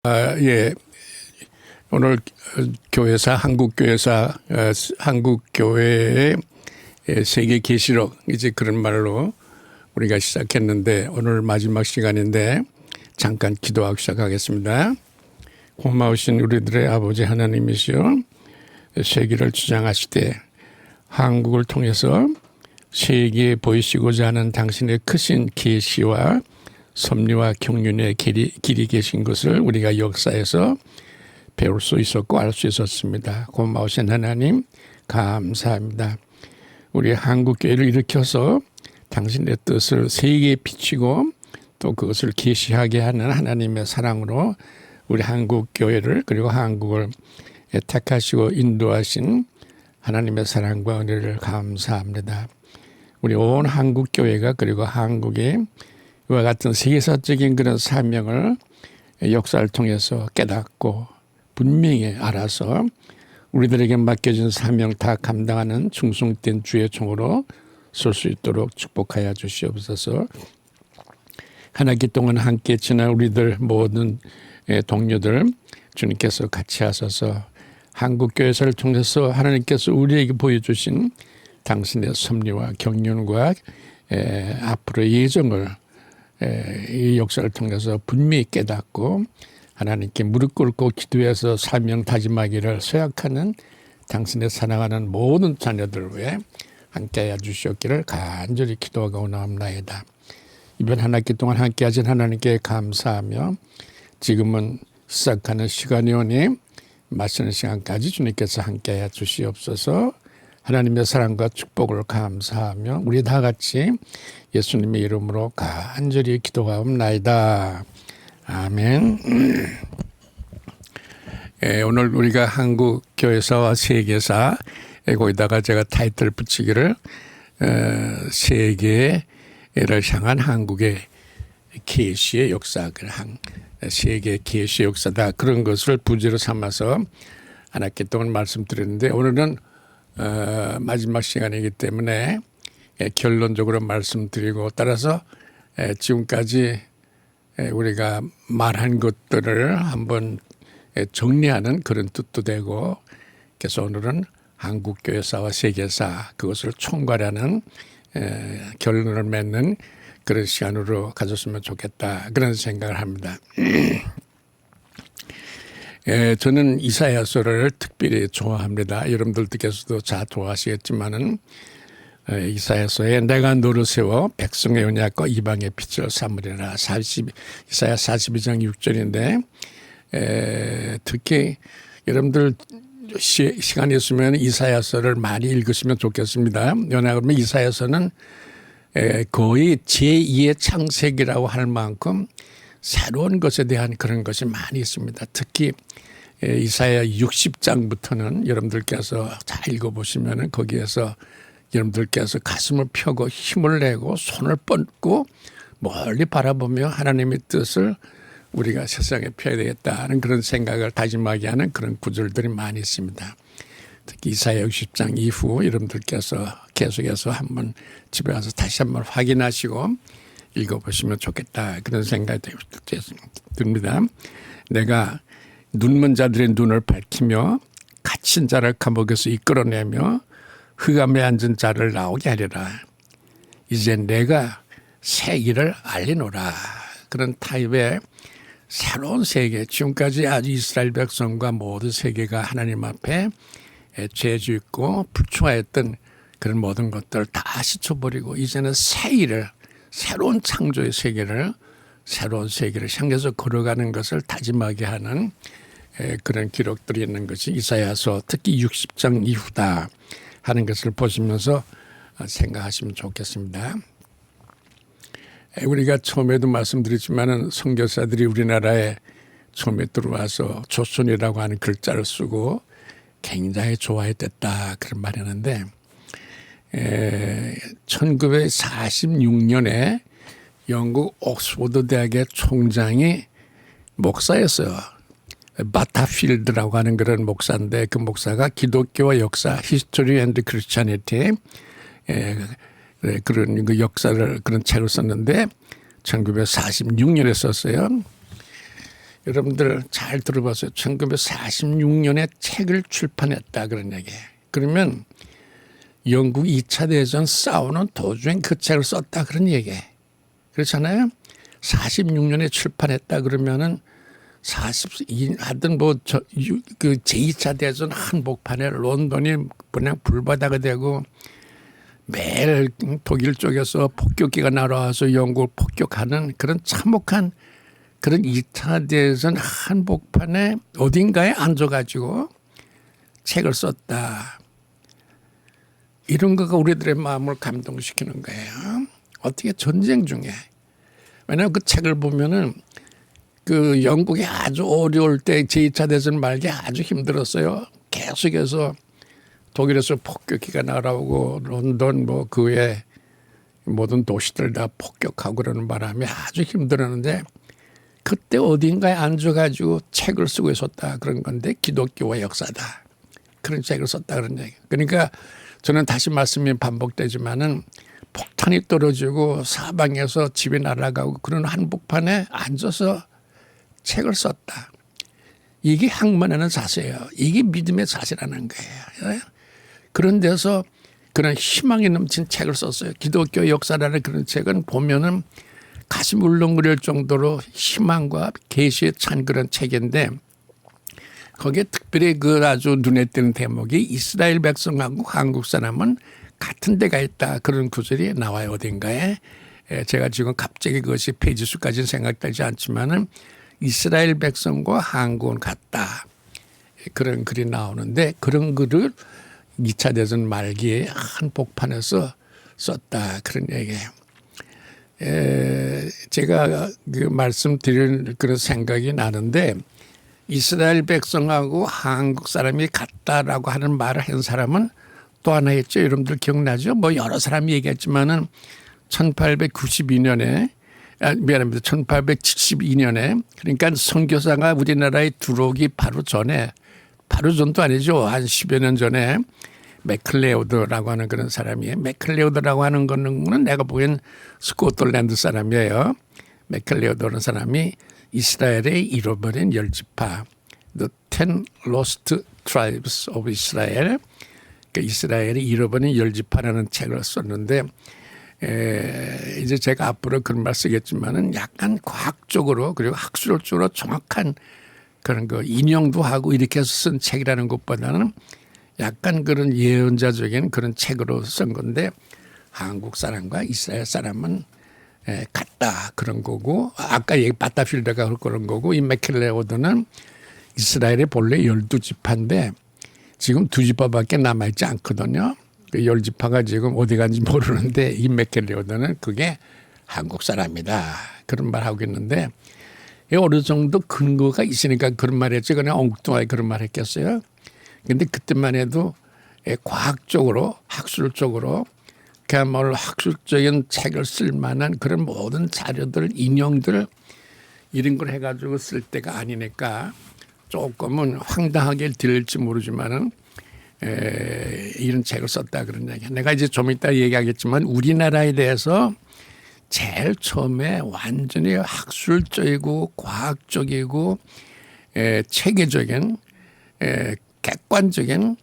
예. 오늘 교회사 한국교회사 한국교회의 세계 계시록 이제 그런 말로 우리가 시작했는데 오늘 마지막 시간인데 잠깐 기도하고 시작하겠습니다. 고마우신 우리들의 아버지 하나님이시여, 세계를 주장하시되 한국을 통해서 세계에 보이시고자 하는 당신의 크신 계시와 섭리와 경륜의 길이 계신 것을 우리가 역사에서 배울 수 있었고 알 수 있었습니다. 고마우신 하나님 감사합니다. 우리 한국교회를 일으켜서 당신의 뜻을 세계에 비치고 또 그것을 계시하게 하는 하나님의 사랑으로 우리 한국교회를 그리고 한국을 택하시고 인도하신 하나님의 사랑과 은혜를 감사합니다. 우리 온 한국교회가 그리고 한국의 이와 같은 세계사적인 그런 사명을 역사를 통해서 깨닫고 분명히 알아서 우리들에게 맡겨진 사명 다 감당하는 충성된 주의 종으로 설 수 있도록 축복하여 주시옵소서. 한 학기 동안 함께 지난 우리들 모든 동료들 주님께서 같이 하셔서 한국교회사를 통해서 하나님께서 우리에게 보여주신 당신의 섭리와 경륜과 앞으로의 예정을 이 역사를 통해서 분명히 깨닫고 하나님께 무릎 꿇고 기도해서 사명 다짐하기를 서약하는 당신의 사랑하는 모든 자녀들 위해 함께하여 주시옵기를 간절히 기도하고 나옵나이다. 이번 한 학기 동안 함께하신 하나님께 감사하며 지금은 시작하는 시간이 오니 마치는 시간까지 주님께서 함께하여 주시옵소서. 하나님의 사랑과 축복을 감사하며 우리 다 같이 예수님의 이름으로 간절히 기도하옵나이다. 아멘. 오늘 우리가 한국교회사와 세계사 거기다가 제가 타이틀 붙이기를 세계를 향한 한국의 계시의 역사, 세계 계시의 역사다, 그런 것을 부제로 삼아서 한 학기 동안 말씀드렸는데 오늘은 마지막 시간이기 때문에 결론적으로 말씀드리고 따라서 지금까지 우리가 말한 것들을 한번 정리하는 그런 뜻도 되고, 그래서 오늘은 한국교회사와 세계사 그것을 총괄하는 결론을 맺는 그런 시간으로 가졌으면 좋겠다, 그런 생각을 합니다. 저는 이사야서를 특별히 좋아합니다. 여러분들께서도 잘 좋아하시겠지만은 이사야서에 내가 너를 세워 백성의 언약과 이방의 빛을 삼으리라, 이사야 42장 6절인데 특히 여러분들 시간이 있으면 이사야서를 많이 읽으시면 좋겠습니다. 왜냐하면 이사야서는 거의 제2의 창세기라고 할 만큼 새로운 것에 대한 그런 것이 많이 있습니다. 특히 이사야 60장부터는 여러분들께서 잘 읽어보시면 거기에서 여러분들께서 가슴을 펴고 힘을 내고 손을 뻗고 멀리 바라보며 하나님의 뜻을 우리가 세상에 펴야 되겠다는 그런 생각을 다짐하게 하는 그런 구절들이 많이 있습니다. 특히 이사야 60장 이후 여러분들께서 계속해서 한번 집에 와서 다시 한번 확인하시고 읽어보시면 좋겠다, 그런 생각이 듭니다. 내가 눈먼 자들의 눈을 밝히며 갇힌 자를 감옥에서 이끌어내며 흑암에 앉은 자를 나오게 하리라. 이제 내가 새 길을 알리노라. 그런 타입의 새로운 세계, 지금까지 아주 이스라엘 백성과 모든 세계가 하나님 앞에 죄 짓고 불충하였던 그런 모든 것들을 다 씻어버리고 이제는 새 일을, 새로운 창조의 세계를, 새로운 세계를 향해서 걸어가는 것을 다짐하게 하는 그런 기록들이 있는 것이 이사야서 특히 60장 이후다 하는 것을 보시면서 생각하시면 좋겠습니다. 우리가 처음에도 말씀드렸지만은 선교사들이 우리나라에 처음에 들어와서 조선이라고 하는 글자를 쓰고 굉장히 좋아했다, 그런 말이 하는데 1946년에 영국 옥스퍼드 대학의 총장이 목사였어요. 바타필드라고 하는 그런 목사인데 그 목사가 기독교와 역사, History and Christianity 그런 그 역사를 그런 책을 썼는데 1946년에 썼어요. 여러분들 잘 들어보세요. 1946년에 책을 출판했다 그런 얘기예요. 그러면 영국 2차 대전 싸우는 도중에 그 책을 썼다 그런 얘기예요. 그렇잖아요. 46년에 출판했다 그러면은 하여튼 그 제2차 대전 한복판에 런던이 그냥 불바다가 되고 매일 독일 쪽에서 폭격기가 날아와서 영국을 폭격하는 그런 참혹한 그런 2차 대전 한복판에 어딘가에 앉아가지고 책을 썼다. 이런 거가 우리들의 마음을 감동시키는 거예요. 어떻게 전쟁 중에. 왜냐하면 그 책을 보면은 그 영국이 아주 어려울 때 제2차 대전 말기 아주 힘들었어요. 계속해서 독일에서 폭격기가 날아오고 런던 뭐 그 외에 모든 도시들 다 폭격하고 그러는 바람에 아주 힘들었는데 그때 어딘가에 앉아가지고 책을 쓰고 있었다 그런 건데 기독교와 역사다. 그런 책을 썼다 그런 얘기. 그러니까 저는 다시 말씀이 반복되지만은 폭탄이 떨어지고 사방에서 집이 날아가고 그런 한복판에 앉아서 책을 썼다. 이게 항만하는 자세예요. 이게 믿음의 자세라는 거예요. 그런 데서 그런 희망이 넘친 책을 썼어요. 기독교 역사라는 그런 책은 보면은 가슴 울렁거릴 정도로 희망과 계시에 찬 그런 책인데 거기에 특별히 그 아주 눈에 띄는 대목이 이스라엘 백성하고 한국 사람은 같은 데가 있다. 그런 구절이 나와요. 어딘가에. 제가 지금 갑자기 그것이 페이지 수까지는 생각되지 않지만은 이스라엘 백성과 한국은 같다. 그런 글이 나오는데 그런 글을 2차 대전 말기에 한복판에서 썼다. 그런 얘기예요. 제가 그 말씀드릴 그런 생각이 나는데 이스라엘 백성하고 한국 사람이 같다라고 하는 말을 한 사람은 또 하나 있죠. 여러분들 기억나죠? 뭐 여러 사람이 얘기했지만은 1892년에 미안합니다. 1872년에 그러니까 선교사가 우리나라에 들어오기 바로 전도 아니죠. 한 10여 년 전에 맥클레오드라고 하는 그런 사람이에요. 맥클레오드라고 하는 거는 내가 보기엔 스코틀랜드 사람이에요. 맥클레오드라는 사람이 이스라엘의 잃어버린 10지파 The 10 Lost Tribes of Israel 그러니까 이스라엘이 잃어버린 10지파라는 책을 썼는데 이제 제가 앞으로 그런 말 쓰겠지만은 약간 과학적으로 그리고 학술적으로 정확한 그런 거 인용도 하고 이렇게 해서 쓴 책이라는 것보다는 약간 그런 예언자적인 그런 책으로 쓴 건데 한국 사람과 이스라엘 사람은 같다 그런 거고 아까 얘기 바타필드가 그런 거고 이 맥켈레오드는 이스라엘의 본래 12지파인데 지금 2지파밖에 남아있지 않거든요. 그 10지파가 지금 어디 간지 모르는데 이 맥켈레오드는 그게 한국 사람이다. 그런 말 하고 있는데 어느 정도 근거가 있으니까 그런 말 했지 그냥 엉뚱하게 그런 말 했겠어요. 그런데 그때만 해도 과학적으로 학술적으로 그야말로 학술적인 책을 쓸 만한 그런 모든 자료들 인용들 이런 걸 해가지고 쓸 때가 아니니까 조금은 황당하게 들릴지 모르지만은 이런 책을 썼다 그런 얘기야. 내가 이제 좀 이따 얘기하겠지만 우리나라에 대해서 제일 처음에 완전히 학술적이고 과학적이고 체계적인 객관적인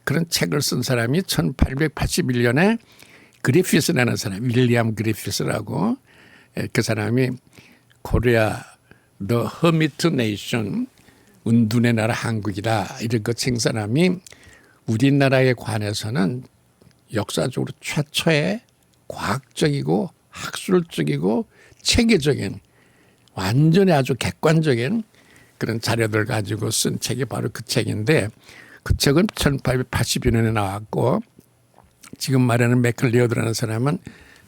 그런 책을 쓴 사람이 1881년에 그리피스라는 사람, 윌리엄 그리피스라고 그 사람이 코리아 The Hermit Nation 은둔의 나라 한국이다 이런 거 친 사람이 우리나라에 관해서는 역사적으로 최초의 과학적이고 학술적이고 체계적인 완전히 아주 객관적인 그런 자료들 가지고 쓴 책이 바로 그 책인데 그 책은 1882년에 나왔고 지금 말하는 맥클레오드라는 사람은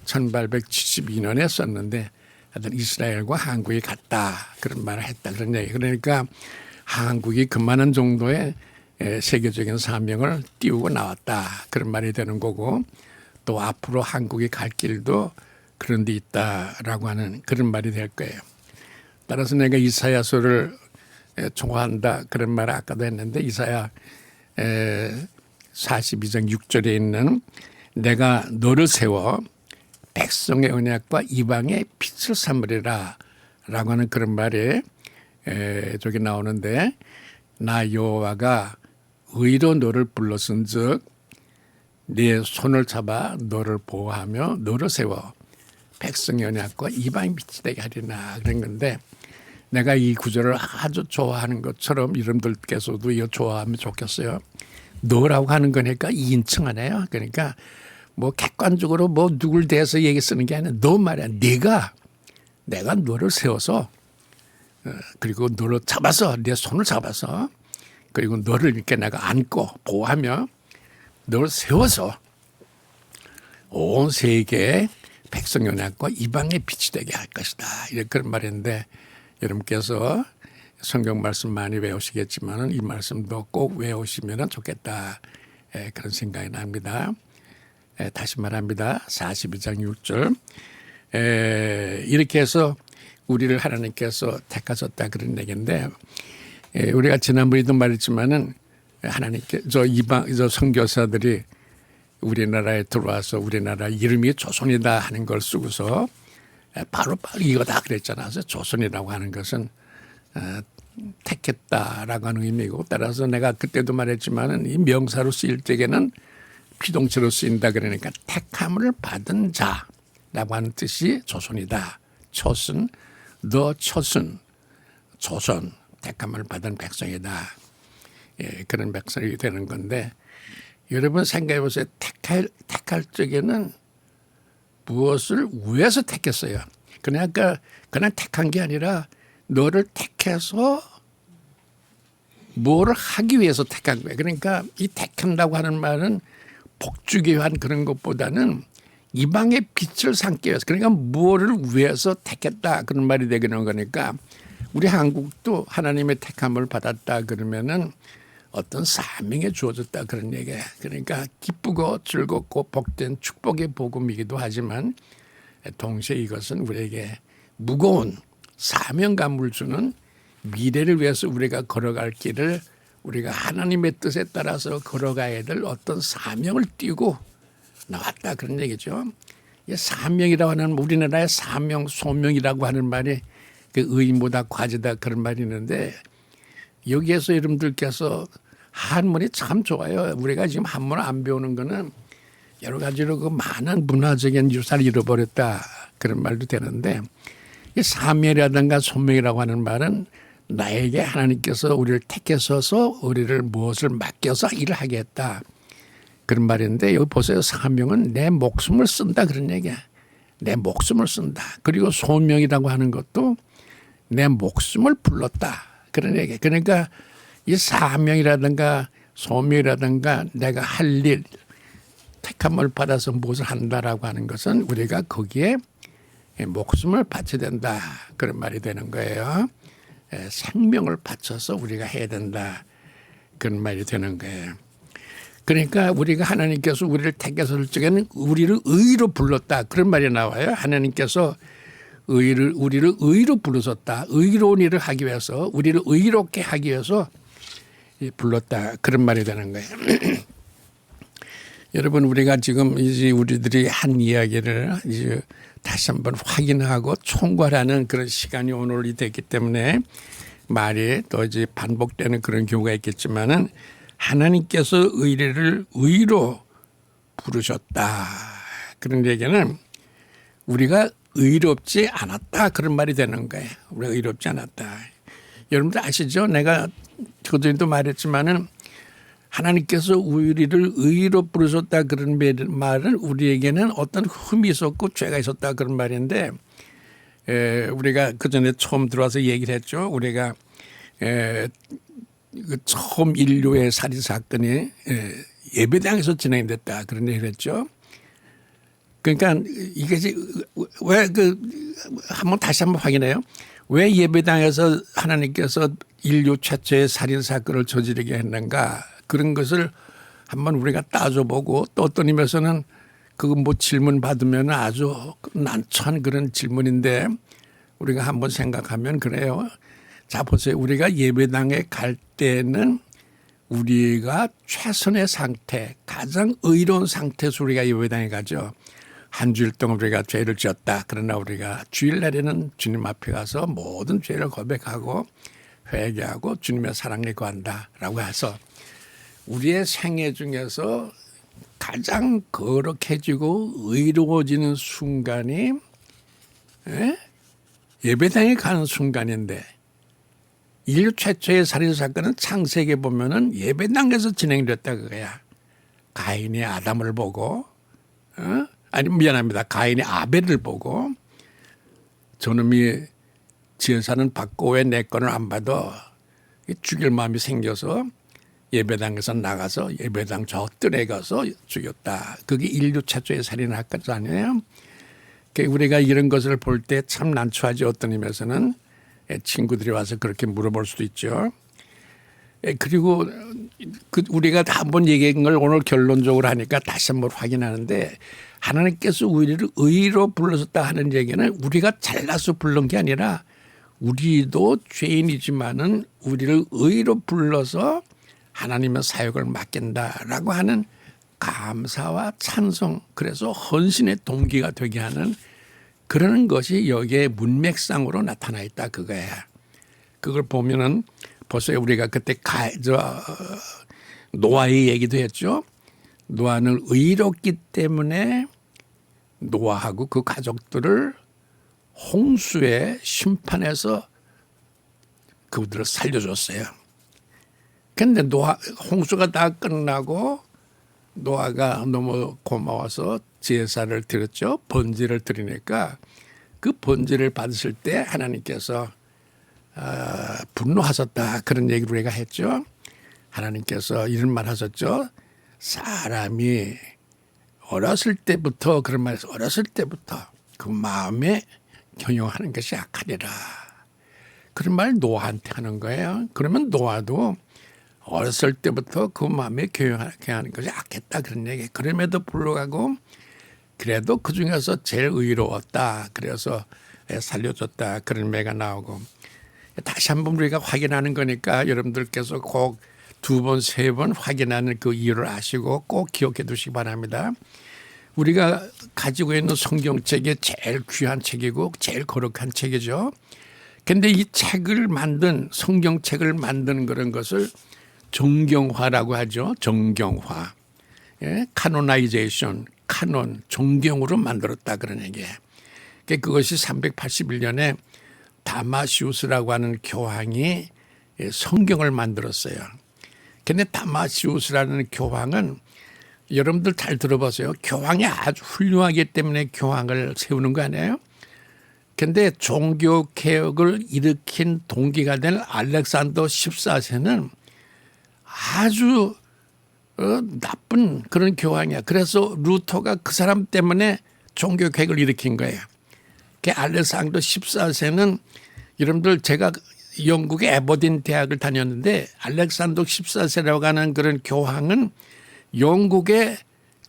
1872년에 썼는데 하여튼 이스라엘과 한국이 같다 그런 말을 했다 그런 얘기. 그러니까 한국이 그만한 정도의 세계적인 사명을 띄우고 나왔다 그런 말이 되는 거고 또 앞으로 한국이 갈 길도 그런 데 있다라고 하는 그런 말이 될 거예요. 따라서 내가 이사야서를 좋아한다 그런 말을 아까도 했는데 이사야 42장 6절에 있는 내가 너를 세워 백성의 언약과 이방의 빛을 삼으리라 라고 하는 그런 말에 저기 나오는데 나 여호와가 의로 너를 불렀은즉 네 손을 잡아 너를 보호하며 너를 세워 백성 연약과 이방인 빛이 되게 하리라 그런 건데 내가 이 구절을 아주 좋아하는 것처럼 여러분들께서도 이거 좋아하면 좋겠어요. 너라고 하는 거니까 2인칭하네요. 그러니까 뭐 객관적으로 뭐 누굴 대해서 얘기 쓰는 게 아니라 너 말이야. 내가 너를 세워서 그리고 너를 잡아서 내 손을 잡아서 그리고 너를 이렇게 내가 안고 보호하며 너를 세워서 온 세계에 백성 연약과 이방의 빛이 되게 할 것이다. 이렇게 그런 말인데 여러분께서 성경 말씀 많이 외우시겠지만 이 말씀도 꼭 외우시면 좋겠다. 그런 생각이 납니다. 다시 말합니다. 42장 6절 이렇게 해서 우리를 하나님께서 택하셨다 그런 얘기인데 우리가 지난번에도 말했지만은 하나님께 저 선교사들이 우리나라에 들어와서 우리나라 이름이 조선이다 하는 걸 쓰고서 바로 이거다 그랬잖아요. 조선이라고 하는 것은 택했다라고 하는 의미고 따라서 내가 그때도 말했지만은 이 명사로 쓰일 때에는 비동체로 쓰인다 그러니까 택함을 받은 자라고 하는 뜻이 조선이다. 촛은 너 촛은 조선 택함을 받은 백성이다. 그런 백성이 되는 건데 여러분 생각해 보세요. 택할 적에는 무엇을 위해서 택했어요. 그러니까 그냥 택한 게 아니라 너를 택해서 뭐를 하기 위해서 택한 거예요. 그러니까 이 택한다고 하는 말은 복주기 위한 그런 것보다는 이방의 빛을 삼기 위해서 그러니까 무엇을 위해서 택했다 그런 말이 되는 거니까 우리 한국도 하나님의 택함을 받았다 그러면은 어떤 사명에 주어졌다 그런 얘기예요. 그러니까 기쁘고 즐겁고 복된 축복의 복음이기도 하지만 동시에 이것은 우리에게 무거운 사명감을 주는 미래를 위해서 우리가 걸어갈 길을 우리가 하나님의 뜻에 따라서 걸어가야 될 어떤 사명을 띠고 나왔다 그런 얘기죠. 사명이라고 하는 우리나라의 사명 소명이라고 하는 말이 그 의무다 과제다 그런 말이 있는데 여기에서 여러분들께서 한문이 참 좋아요. 우리가 지금 한문을 안 배우는 거는 여러 가지로 그 많은 문화적인 유산을 잃어버렸다 그런 말도 되는데 이 사명이라든가 소명이라고 하는 말은 나에게 하나님께서 우리를 택하셔서 우리를 무엇을 맡겨서 일을 하게 했다. 그런 말인데 여기 보세요. 사명은 내 목숨을 쓴다 그런 얘기야. 내 목숨을 쓴다. 그리고 소명이라고 하는 것도 내 목숨을 불렀다. 그런 얘기. 그러니까 이 사명이라든가 소명이라든가 내가 할 일, 택함을 받아서 무엇을 한다라고 하는 것은 우리가 거기에 목숨을 바쳐야 된다. 그런 말이 되는 거예요. 생명을 바쳐서 우리가 해야 된다. 그런 말이 되는 거예요. 그러니까 우리가 하나님께서 우리를 택했을 적에는 우리를 의로 불렀다. 그런 말이 나와요. 하나님께서 우리를 의로 부르셨다. 의로운 일을 하기 위해서 우리를 의롭게 하기 위해서 불렀다. 그런 말이 되는 거예요. 여러분 우리가 지금 이제 우리들이 한 이야기를 이제 다시 한번 확인하고 총괄하는 그런 시간이 오늘이 됐기 때문에 말이 또 이제 반복되는 그런 경우가 있겠지만은 하나님께서 의를 의로 부르셨다. 그런 얘기는 우리가 의롭지 않았다. 그런 말이 되는 거예요. 우리가 의롭지 않았다. 여러분들 아시죠? 내가 그전에도 말했지만은 하나님께서 우리를 의로 부르셨다 그런 말은 우리에게는 어떤 흠이 있었고 죄가 있었다 그런 말인데 우리가 그전에 처음 들어와서 얘기를 했죠. 우리가 처음 인류의 살인 사건이 예배당에서 진행됐다 그런 얘기를 했죠. 그러니까 이것이 왜 한번 다시 한번 확인해요. 왜 예배당에서 하나님께서 인류 최초의 살인 사건을 저지르게 했는가? 그런 것을 한번 우리가 따져보고 또 어떤 의미에서는 그거 뭐 질문 받으면 아주 난처한 그런 질문인데 우리가 한번 생각하면 그래요. 자 보세요. 우리가 예배당에 갈 때는 우리가 최선의 상태, 가장 의로운 상태에서 우리가 예배당에 가죠. 한 주일 동안 우리가 죄를 지었다. 그러나 우리가 주일날에는 주님 앞에 가서 모든 죄를 고백하고 회개하고 주님의 사랑에 구한다라고 해서 우리의 생애 중에서 가장 거룩해지고 의로워지는 순간이 예배당에 가는 순간인데 인류 최초의 살인사건은 창세기에 보면은 예배당에서 진행됐다 그거야. 가인이 아담을 보고 아니 미안합니다. 가인이 아벨을 보고 저놈이 제사는 받고 왜 내 거는 안 받아 죽일 마음이 생겨서 예배당에서 나가서 예배당 저 뜰에 가서 죽였다. 그게 인류 최초의 살인사건 아니에요. 우리가 이런 것을 볼 때 참 난처하지 어떤 의미에서는 친구들이 와서 그렇게 물어볼 수도 있죠. 그리고 우리가 한번 얘기한 걸 오늘 결론적으로 하니까 다시 한번 확인하는데 하나님께서 우리를 의로 불러줬다 하는 얘기는 우리가 잘나서 부른 게 아니라 우리도 죄인이지만은 우리를 의로 불러서 하나님의 사역을 맡긴다라고 하는 감사와 찬송 그래서 헌신의 동기가 되게 하는 그러는 것이 여기에 문맥상으로 나타나 있다 그거야. 그걸 보면은 벌써 우리가 그때 노아의 얘기도 했죠. 노아는 의롭기 때문에 노아하고 그 가족들을 홍수의 심판에서 그들을 살려줬어요. 그런데 홍수가 다 끝나고 노아가 너무 고마워서 제사를 드렸죠. 번제를 드리니까 그 번제를 받으실 때 하나님께서 분노하셨다 그런 얘기를 우리가 했죠. 하나님께서 이런 말 하셨죠. 사람이 어렸을 때부터 그런 말에서 어렸을 때부터 그 마음에 경영하는 것이 악하리라. 그런 말 노아한테 하는 거예요. 그러면 노아도 어렸을 때부터 그 마음에 경영하는 것이 악했다 그런 얘기. 그럼에도 불구하고 그래도 그 중에서 제일 의로웠다. 그래서 살려줬다 그런 매가 나오고 다시 한번 우리가 확인하는 거니까 여러분들께서 꼭 2번, 3번 확인하는 그 이유를 아시고 꼭 기억해 두시기 바랍니다. 우리가 가지고 있는 성경책이 제일 귀한 책이고 제일 거룩한 책이죠. 그런데 이 책을 만든 성경책을 만든 그런 것을 정경화라고 하죠. 정경화. 카노나이제이션, 카논, 정경으로 만들었다 그런 얘기예요. 그것이 381년에 다마시우스라고 하는 교황이 성경을 만들었어요. 그런데 다마시우스라는 교황은 여러분들 잘 들어보세요. 교황이 아주 훌륭하기 때문에 교황을 세우는 거 아니에요? 그런데 종교 개혁을 일으킨 동기가 된 알렉산더 14세는 아주 나쁜 그런 교황이야. 그래서 루터가 그 사람 때문에 종교 개혁을 일으킨 거예요. 그 알렉산더 14세는 여러분들 제가 영국의 에버딘 대학을 다녔는데 알렉산더 14세라고 하는 그런 교황은 영국의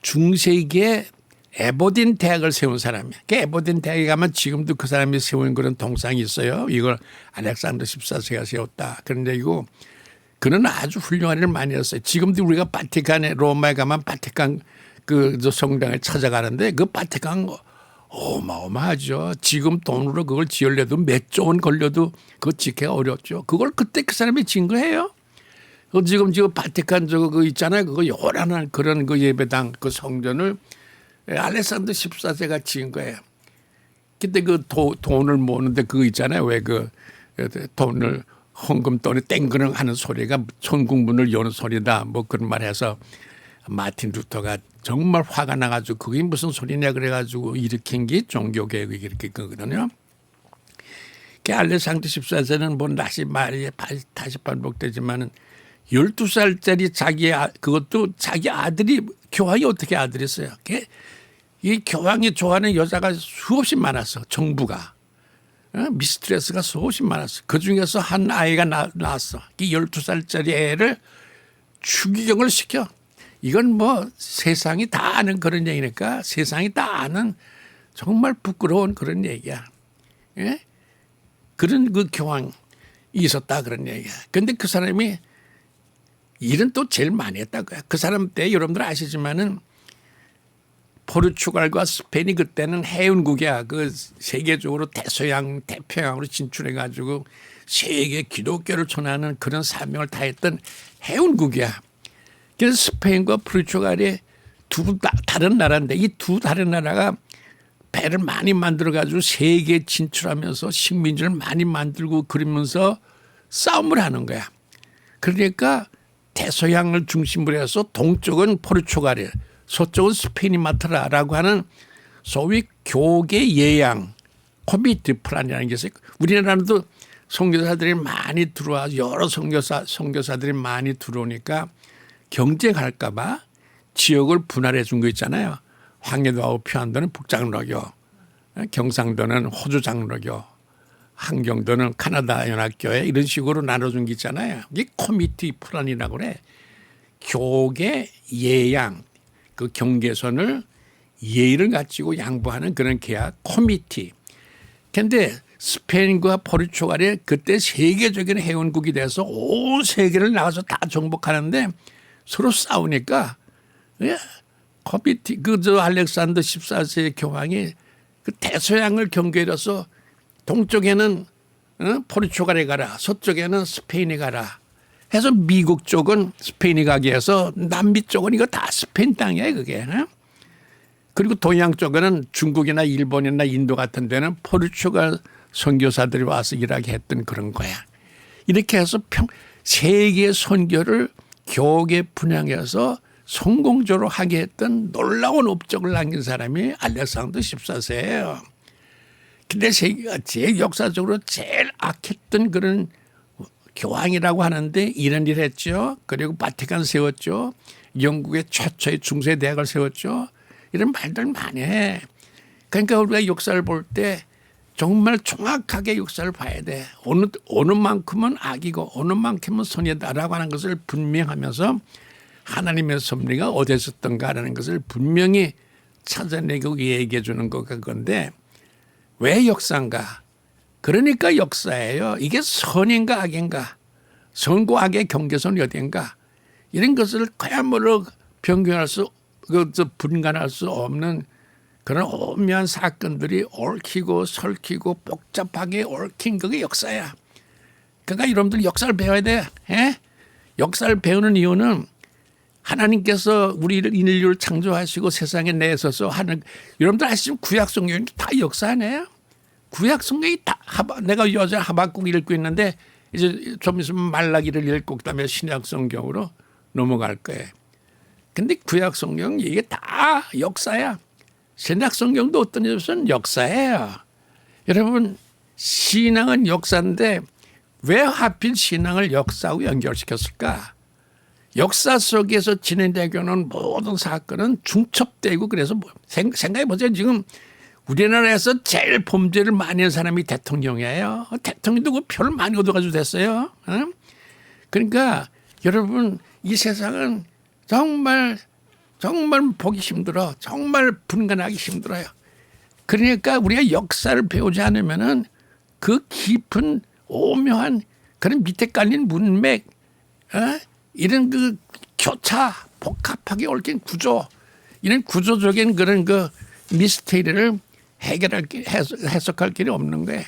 중세기에 에버딘 대학을 세운 사람이야. 그 에버딘 대학에 가면 지금도 그 사람이 세운 그런 동상이 있어요. 이걸 알렉산더 14세가 세웠다. 그런데 이거 그는 아주 훌륭한 일을 많이 했어요. 지금도 우리가 바티칸에 로마에 가면 바티칸 그 성당에 찾아가는데 그 바티칸 어마어마하죠. 지금 돈으로 그걸 지으려도 몇 조 원 걸려도 그거 짓기가 어렵죠. 그걸 그때 그 사람이 진 거예요. 지금 바티칸 그거 있잖아요. 그거 요란한 그런 그 예배당 그 성전을 알렉산더 14세가 지은 거예요. 그때 그 돈을 모으는데 그거 있잖아요. 왜 그 돈을 헌금돈에 땡그릉 하는 소리가 천국문을 여는 소리다. 뭐 그런 말 해서 마틴 루터가 정말 화가 나가지고 그게 무슨 소리냐 그래가지고 일으킨 게 종교개혁이 이렇게 거거든요. 그 알렉산더 14세는 뭐 다시 반복되지만은 12살짜리 그것도 자기 아들이 교황이 어떻게 아들이 있어요. 이 교황이 좋아하는 여자가 수없이 많았어. 정부가. 미스트레스가 수없이 많았어. 그중에서 한 아이가 나왔어. 이 12살짜리 애를 추기경을 시켜. 이건 뭐 세상이 다 아는 그런 얘기니까 세상이 다 아는 정말 부끄러운 그런 얘기야. 예? 그런 그 교황이 있었다 그런 얘기야. 그런데 그 사람이 일은 또 제일 많이 했다고요. 그 사람 때 여러분들 아시지만은 포르투갈과 스페인이 그때는 해운국이야. 그 세계적으로 대서양 태평양으로 진출해 가지고 세계 기독교를 전하는 그런 사명을 다했던 해운국이야. 그래서 스페인과 포르투갈이 두 다른 나라인데 이 두 다른 나라가 배를 많이 만들어 가지고 세계에 진출하면서 식민지를 많이 만들고 그러면서 싸움을 하는 거야. 그러니까 대서양을 중심으로 해서 동쪽은 포르투갈이, 서쪽은 스페인이 맡으라라고 하는 소위 교계 예양 코미티 플랜이라는 게 있어요. 우리나라도 선교사들이 많이 들어와 여러 선교사들이 많이 들어오니까 경쟁할까 봐 지역을 분할해 준 거 있잖아요. 황해도하고 평안도는 북장로교, 경상도는 호주 장로교, 한경도는 카나다 연합교회 이런 식으로 나눠준 게 있잖아요. 이게 코미티 플랜이라고 그래. 교계 예양 그 경계선을 예의를 갖추고 양보하는 그런 계약 코미티. 그런데 스페인과 포르투갈이 그때 세계적인 해운국이 돼서 온 세계를 나가서 다 정복하는데 서로 싸우니까 코미티 그저 알렉산더 14세의 교황이 그 대서양을 경계해서 동쪽에는 포르투갈에 가라, 서쪽에는 스페인에 가라 해서 미국 쪽은 스페인이 가게 해서 남미 쪽은 이거 다 스페인 땅이에요, 그게. 그리고 동양 쪽에는 중국이나 일본이나 인도 같은 데는 포르투갈 선교사들이 와서 일하게 했던 그런 거야. 이렇게 해서 세계 선교를 교계 분양해서 성공적으로 하게 했던 놀라운 업적을 남긴 사람이 알렉산더 14세예요. 근데 세계가 제일 역사적으로 제일 악했던 그런 교황이라고 하는데 이런 일 했죠. 그리고 바티칸 세웠죠. 영국의 최초의 중세대학을 세웠죠. 이런 말들 많이 해. 그러니까 우리가 역사를 볼 때 정말 정확하게 역사를 봐야 돼. 어느 만큼은 악이고 어느 만큼은 선이다라고 하는 것을 분명하면서 하나님의 섭리가 어디에 있었던가라는 것을 분명히 찾아내고 얘기해 주는 거가 그건데 왜 역사인가? 그러니까 역사예요. 이게 선인가 악인가? 선과 악의 경계선이 어딘가? 이런 것을 그야말로 변경할 수, 분간할 수 없는 그런 오묘한 사건들이 얽히고 설키고 복잡하게 얽힌 그게 역사야. 그러니까 여러분들 역사를 배워야 돼. 역사를 배우는 이유는 하나님께서 우리 인류를 창조하시고 세상에 내서서 하는 여러분들 아시죠? 구약 성경이 다 역사 아니에요? 구약 성경이 다 내가 여자 하박국 읽고 있는데 이제 좀 있으면 말라기를 읽고 그다음에 신약 성경으로 넘어갈 거예요. 근데 구약 성경 이게 다 역사야. 신약 성경도 어떤 것은 역사예요. 여러분 신앙은 역사인데 왜 하필 신앙을 역사하고 연결시켰을까? 역사 속에서 진행되는 모든 사건은 중첩되고 그래서 생각해 보세요. 지금 우리나라에서 제일 범죄를 많이 한 사람이 대통령이에요. 대통령도 그 표를 많이 얻어가지고 됐어요. 그러니까 여러분 이 세상은 정말 보기 힘들어. 정말 분간하기 힘들어요. 그러니까 우리가 역사를 배우지 않으면은 그 깊은 오묘한 그런 밑에 깔린 문맥, 이런 그 교차 복합하게 얽힌 구조, 이런 구조적인 그런 그 미스테리를 해석할 길이 없는 거예요.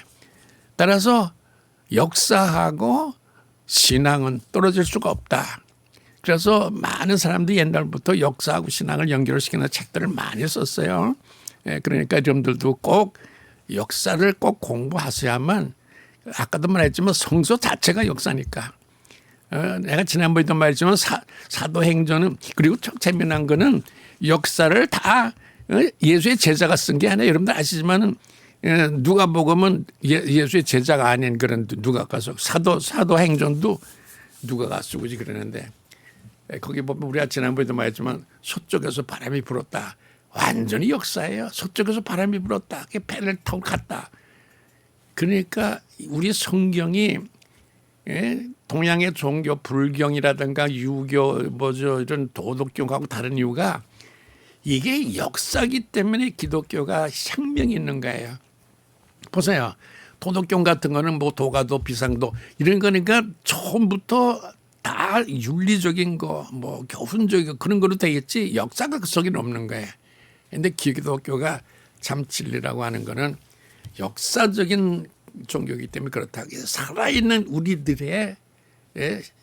따라서 역사하고 신앙은 떨어질 수가 없다. 그래서 많은 사람들이 옛날부터 역사하고 신앙을 연결시키는 책들을 많이 썼어요. 그러니까 여러분들도 꼭 역사를 꼭 공부하셔야만, 아까도 말했지만 성서 자체가 역사니까. 내가 지난번에도 말했지만 사도행전은, 그리고 çok 재미난 거는 역사를 다 예수의 제자가 쓴 게 아니에요. 여러분들 아시지만은 누가복음은 예수의 제자가 아닌 그런 누가가 써. 사도행전도 누가가 쓰고 그러는데, 거기 보면 우리가 지난번에도 말했지만 서쪽에서 바람이 불었다. 완전히 역사예요. 서쪽에서 바람이 불었다. 배를 타고 갔다. 그러니까 우리 성경이 동양의 종교 불경이라든가 유교 이런 도덕경하고 다른 이유가 이게 역사기 때문에 기독교가 생명이 있는 거예요. 보세요. 도덕경 같은 거는 뭐 도가도 비상도 이런 거니까 처음부터 다 윤리적인 거, 뭐 교훈적인 거 그런 거로 되겠지 역사가 그 속에는 없는 거예요. 근데 기독교가 참 진리라고 하는 거는 역사적인 종교이기 때문에 그렇다. 살아있는 우리들의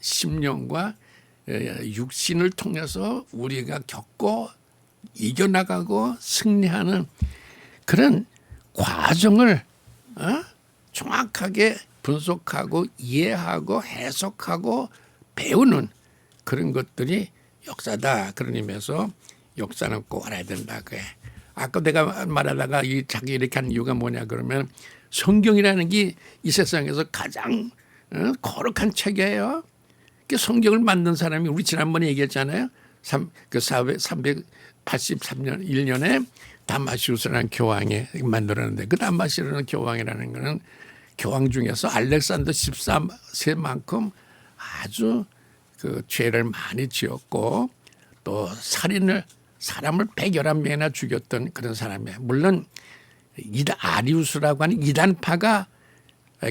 심령과 육신을 통해서 우리가 겪고 이겨나가고 승리하는 그런 과정을 정확하게 분석하고 이해하고 해석하고 배우는 그런 것들이 역사다. 그런 의미에서 역사는 꼭 알아야 된다. 그래. 아까 내가 말하다가 이 자기 이렇게 한 이유가 뭐냐 그러면 성경이라는 게 이 세상에서 가장 거룩한 책이에요. 그 성경을 만든 사람이 우리 지난번에 얘기했잖아요. 383년 1년에 다마시우스라는 교황이 만들었는데 그 다마시우스라는 교황이라는 거는 교황 중에서 알렉산더 14세만큼 아주 그 죄를 많이 지었고 또 사람을 111명이나 죽였던 그런 사람이에요. 물론 아리우스라고 하는 이단파가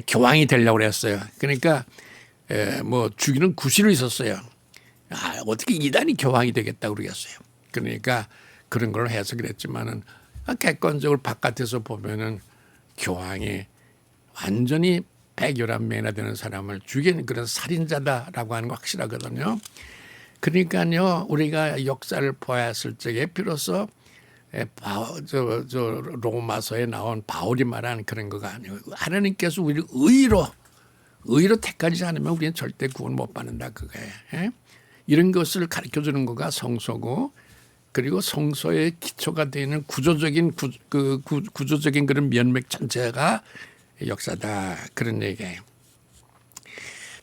교황이 되려고 그랬어요. 그러니까 뭐 죽이는 구실이 있었어요. 어떻게 이단이 교황이 되겠다고 그러겠어요. 그러니까 그런 걸 해석을 했지만은 객관적으로 바깥에서 보면은 교황이 완전히 111명이나 되는 사람을 죽인 그런 살인자다라고 하는 거 확실하거든요. 그러니까요 우리가 역사를 보았을 적에 비로소 로마서에 나온 바울이 말하는 그런 거가 아니고 하나님께서 우리를 의로 택하지 않으면 우리는 절대 구원 못 받는다 그거예요. 이런 것을 가르쳐 주는 거가 성서고 그리고 성서의 기초가 되는 구조적인 그런 면맥 전체가 역사다 그런 얘기예요.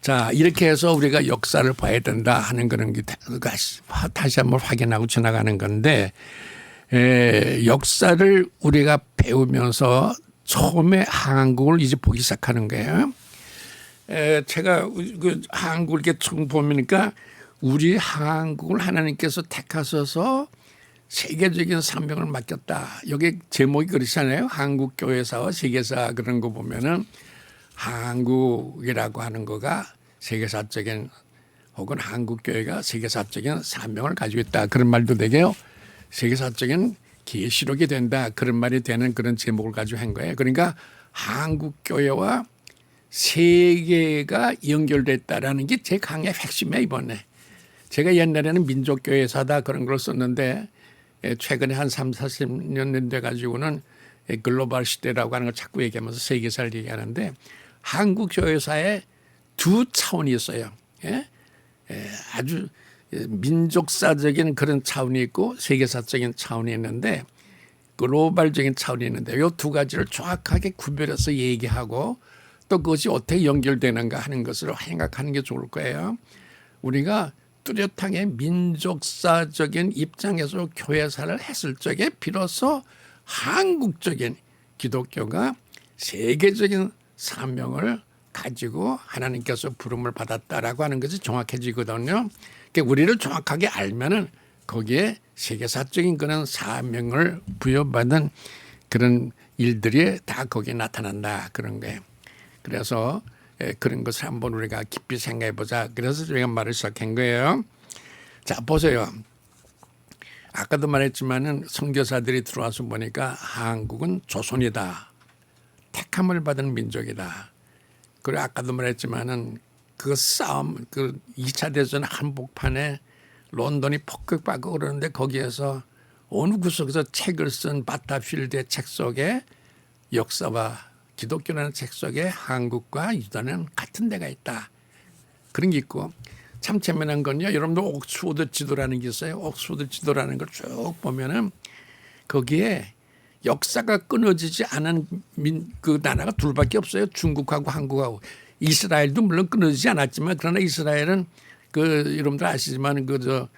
자 이렇게 해서 우리가 역사를 봐야 된다 하는 그런 게 다시 한번 확인하고 지나가는 건데 역사를 우리가 배우면서 처음에 한국을 이제 보기 시작하는 거예요. 제가 그 한국을 이렇게 총 보니까 우리 한국을 하나님께서 택하셔서 세계적인 사명을 맡겼다. 여기 제목이 그렇잖아요. 한국교회사와 세계사 그런 거 보면은 한국이라고 하는 거가 세계사적인 혹은 한국교회가 세계사적인 사명을 가지고 있다. 그런 말도 되게요. 세계사적인 계시록이 된다. 그런 말이 되는 그런 제목을 가지고 한 거예요. 그러니까 한국교회와 세계가 연결됐다라는 게 제 강의 핵심이에요. 이번에. 제가 옛날에는 민족교회사다 그런 걸 썼는데 최근에 한 30-40년 돼 가지고는 글로벌 시대라고 하는 걸 자꾸 얘기하면서 세계사를 얘기하는데 한국교회사에 두 차원이 있어요. 아주 민족사적인 그런 차원이 있고 세계사적인 차원이 있는데 글로벌적인 차원이 있는데 이 두 가지를 정확하게 구별해서 얘기하고 또 그것이 어떻게 연결되는가 하는 것을 생각하는 게 좋을 거예요. 우리가 뚜렷하게 민족사적인 입장에서 교회사를 했을 적에 비로소 한국적인 기독교가 세계적인 사명을 가지고 하나님께서 부름을 받았다라고 하는 것이 정확해지거든요. 그러니까 우리를 정확하게 알면은 거기에 세계사적인 그런 사명을 부여받은 그런 일들이 다 거기에 나타난다 그런 거예요. 그래서 그런 것을 한번 우리가 깊이 생각해 보자. 그래서 제가 말을 시작한 거예요. 자 보세요. 아까도 말했지만은 선교사들이 들어와서 보니까 한국은 조선이다. 택함을 받은 민족이다. 그리고 아까도 말했지만은 그 싸움, 그 2차 대전 한복판에 런던이 폭격받고 그러는데 거기에서 어느 구석에서 책을 쓴 바타필드의 책 속에 역사와 기독교라는 책 속에 한국과 유다는 같은 데가 있다. 그런 게 있고 참 재미난 건요. 여러분들 옥스포드 지도라는 게 있어요. 옥스포드 지도라는 걸 쭉 보면은 거기에 역사가 끊어지지 않은 그 나라가 둘밖에 없어요. 중국하고 한국하고. 이스라엘도 물론 끊어지지 않았지만 그러나 이스라엘은 그 여러분들 아시지만 그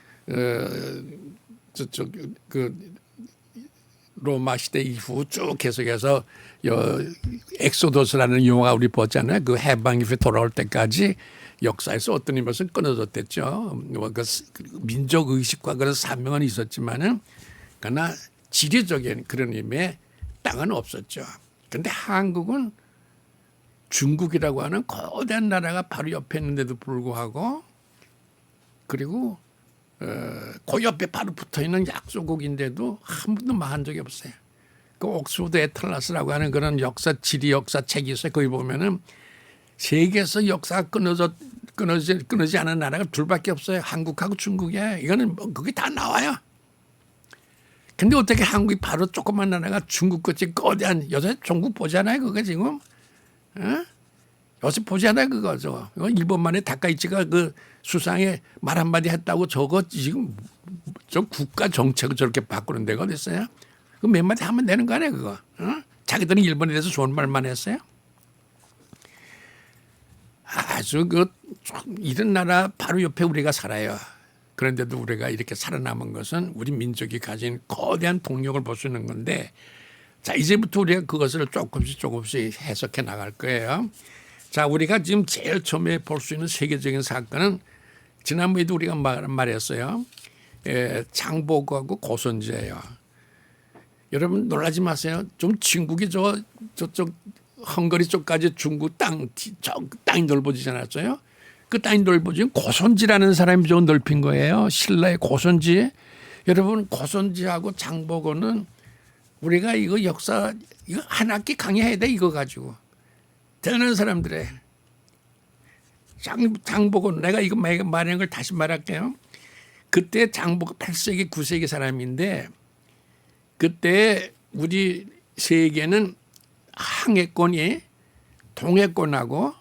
로마 시대 이후 쭉 계속해서 엑소더스라는 영화가 우리 보잖아요. 그 해방 이후에 돌아올 때까지 역사에서 어떤 의미에서 끊어졌댔죠. 그 민족 의식과 그런 사명은 있었지만은 그러나 지리적인 그런 의미의 땅은 없었죠. 그런데 한국은 중국이라고 하는 거대한 나라가 바로 옆에 있는데도 불구하고 그리고 그 옆에 바로 붙어있는 약소국인데도 한 번도 망한 적이 없어요. 그 옥스퍼드 애틀라스라고 하는 그런 역사 지리 역사 책이 있어요. 거기 보면은 세계에서 역사가 끊어지 않은 나라가 둘밖에 없어요. 한국하고 중국이에요. 이거는 뭐 그게 다 나와요. 근데 어떻게 한국이 바로 조그만 나라가 중국같이 거대한 요새 중국 보잖아요. 그거 지금 요새 보잖아요. 그거 일본만에 다카이치가 그 수상에 말 한마디 했다고 저거 지금 저 국가 정책을 저렇게 바꾸는 데가 어디 있어요? 그 몇 마디 하면 되는 거 아니에요. 그거 자기들은 일본에 대해서 좋은 말만 했어요. 아주 이런 나라 바로 옆에 우리가 살아요. 그런데도 우리가 이렇게 살아남은 것은 우리 민족이 가진 거대한 동력을 볼 수 있는 건데, 자 이제부터 우리가 그것을 조금씩 해석해 나갈 거예요. 자 우리가 지금 제일 처음에 볼 수 있는 세계적인 사건은 지난번에도 우리가 말했어요. 장보고하고 고선지예요. 여러분 놀라지 마세요. 좀 중국이 저쪽 헝가리 쪽까지 중국 땅이 넓어지지 않았어요? 그 땅이 넓어지면 고선지라는 사람이 좀 넓힌 거예요. 신라의 고선지. 여러분 고선지하고 장보고는 우리가 이거 역사 이거 한 학기 강의해야 돼. 이거 가지고. 대단한 사람들의 장보고 내가 이거 말하는 걸 다시 말할게요. 그때 장보고 8세기 9세기 사람인데 그때 우리 세계는 항해권이 동해권하고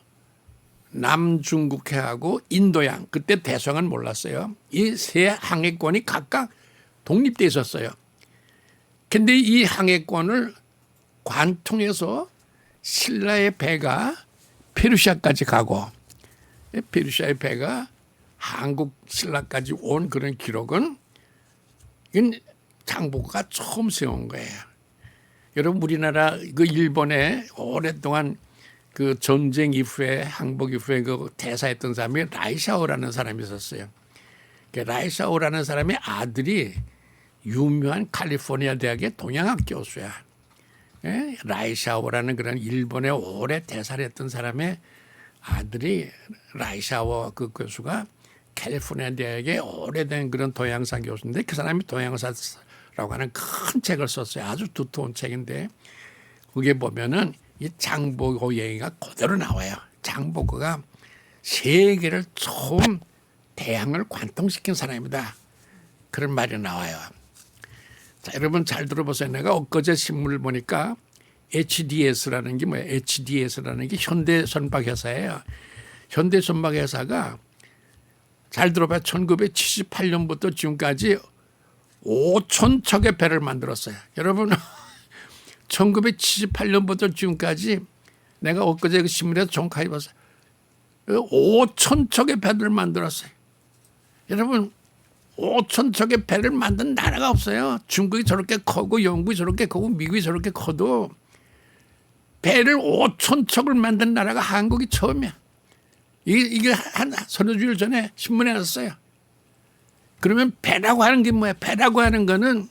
남중국해하고 인도양 그때 대서양은 몰랐어요. 이 세 항해권이 각각 독립돼 있었어요. 근데 이 항해권을 관통해서 신라의 배가 페르시아까지 가고 페르시아의 배가 한국 신라까지 온 그런 기록은 이건 장보고가 처음 세운 거예요. 여러분 우리나라 그 일본에 오랫동안 그 전쟁 이후에 항복 이후에 그 대사했던 사람이 라이샤오라는 사람이 있었어요. 그 라이샤오라는 사람의 아들이 유명한 캘리포니아 대학의 동양학 교수야. 라이샤오라는 그런 일본에 오래 대사를 했던 사람의 아들이 라이샤오 그 교수가 캘리포니아 대학의 오래된 그런 동양사 교수인데 그 사람이 동양사라고 하는 큰 책을 썼어요. 아주 두터운 책인데 그게 보면은 이 장보고 얘기가 그대로 나와요. 장보고가 세계를 처음 대항을 관통시킨 사람이다. 그런 말이 나와요. 자, 여러분 잘 들어보세요. 내가 엊그제 신문을 보니까 HDS라는 게 뭐예요? HDS라는 게 현대선박회사예요. 현대선박회사가 잘 들어봐요. 1978년부터 지금까지 5천 척의 배를 만들었어요. 여러분 1978년부터 지금까지 내가 엊그제 그 신문에서 정확하게 봤어요. 5천 척의 배를 만들었어요. 여러분 5천 척의 배를 만든 나라가 없어요. 중국이 저렇게 커고 영국이 저렇게 커고 미국이 저렇게 커도 배를 5천 척을 만든 나라가 한국이 처음이야. 이게 한 서너 주일 전에 신문에 났어요. 그러면 배라고 하는 게 뭐야? 배라고 하는 거는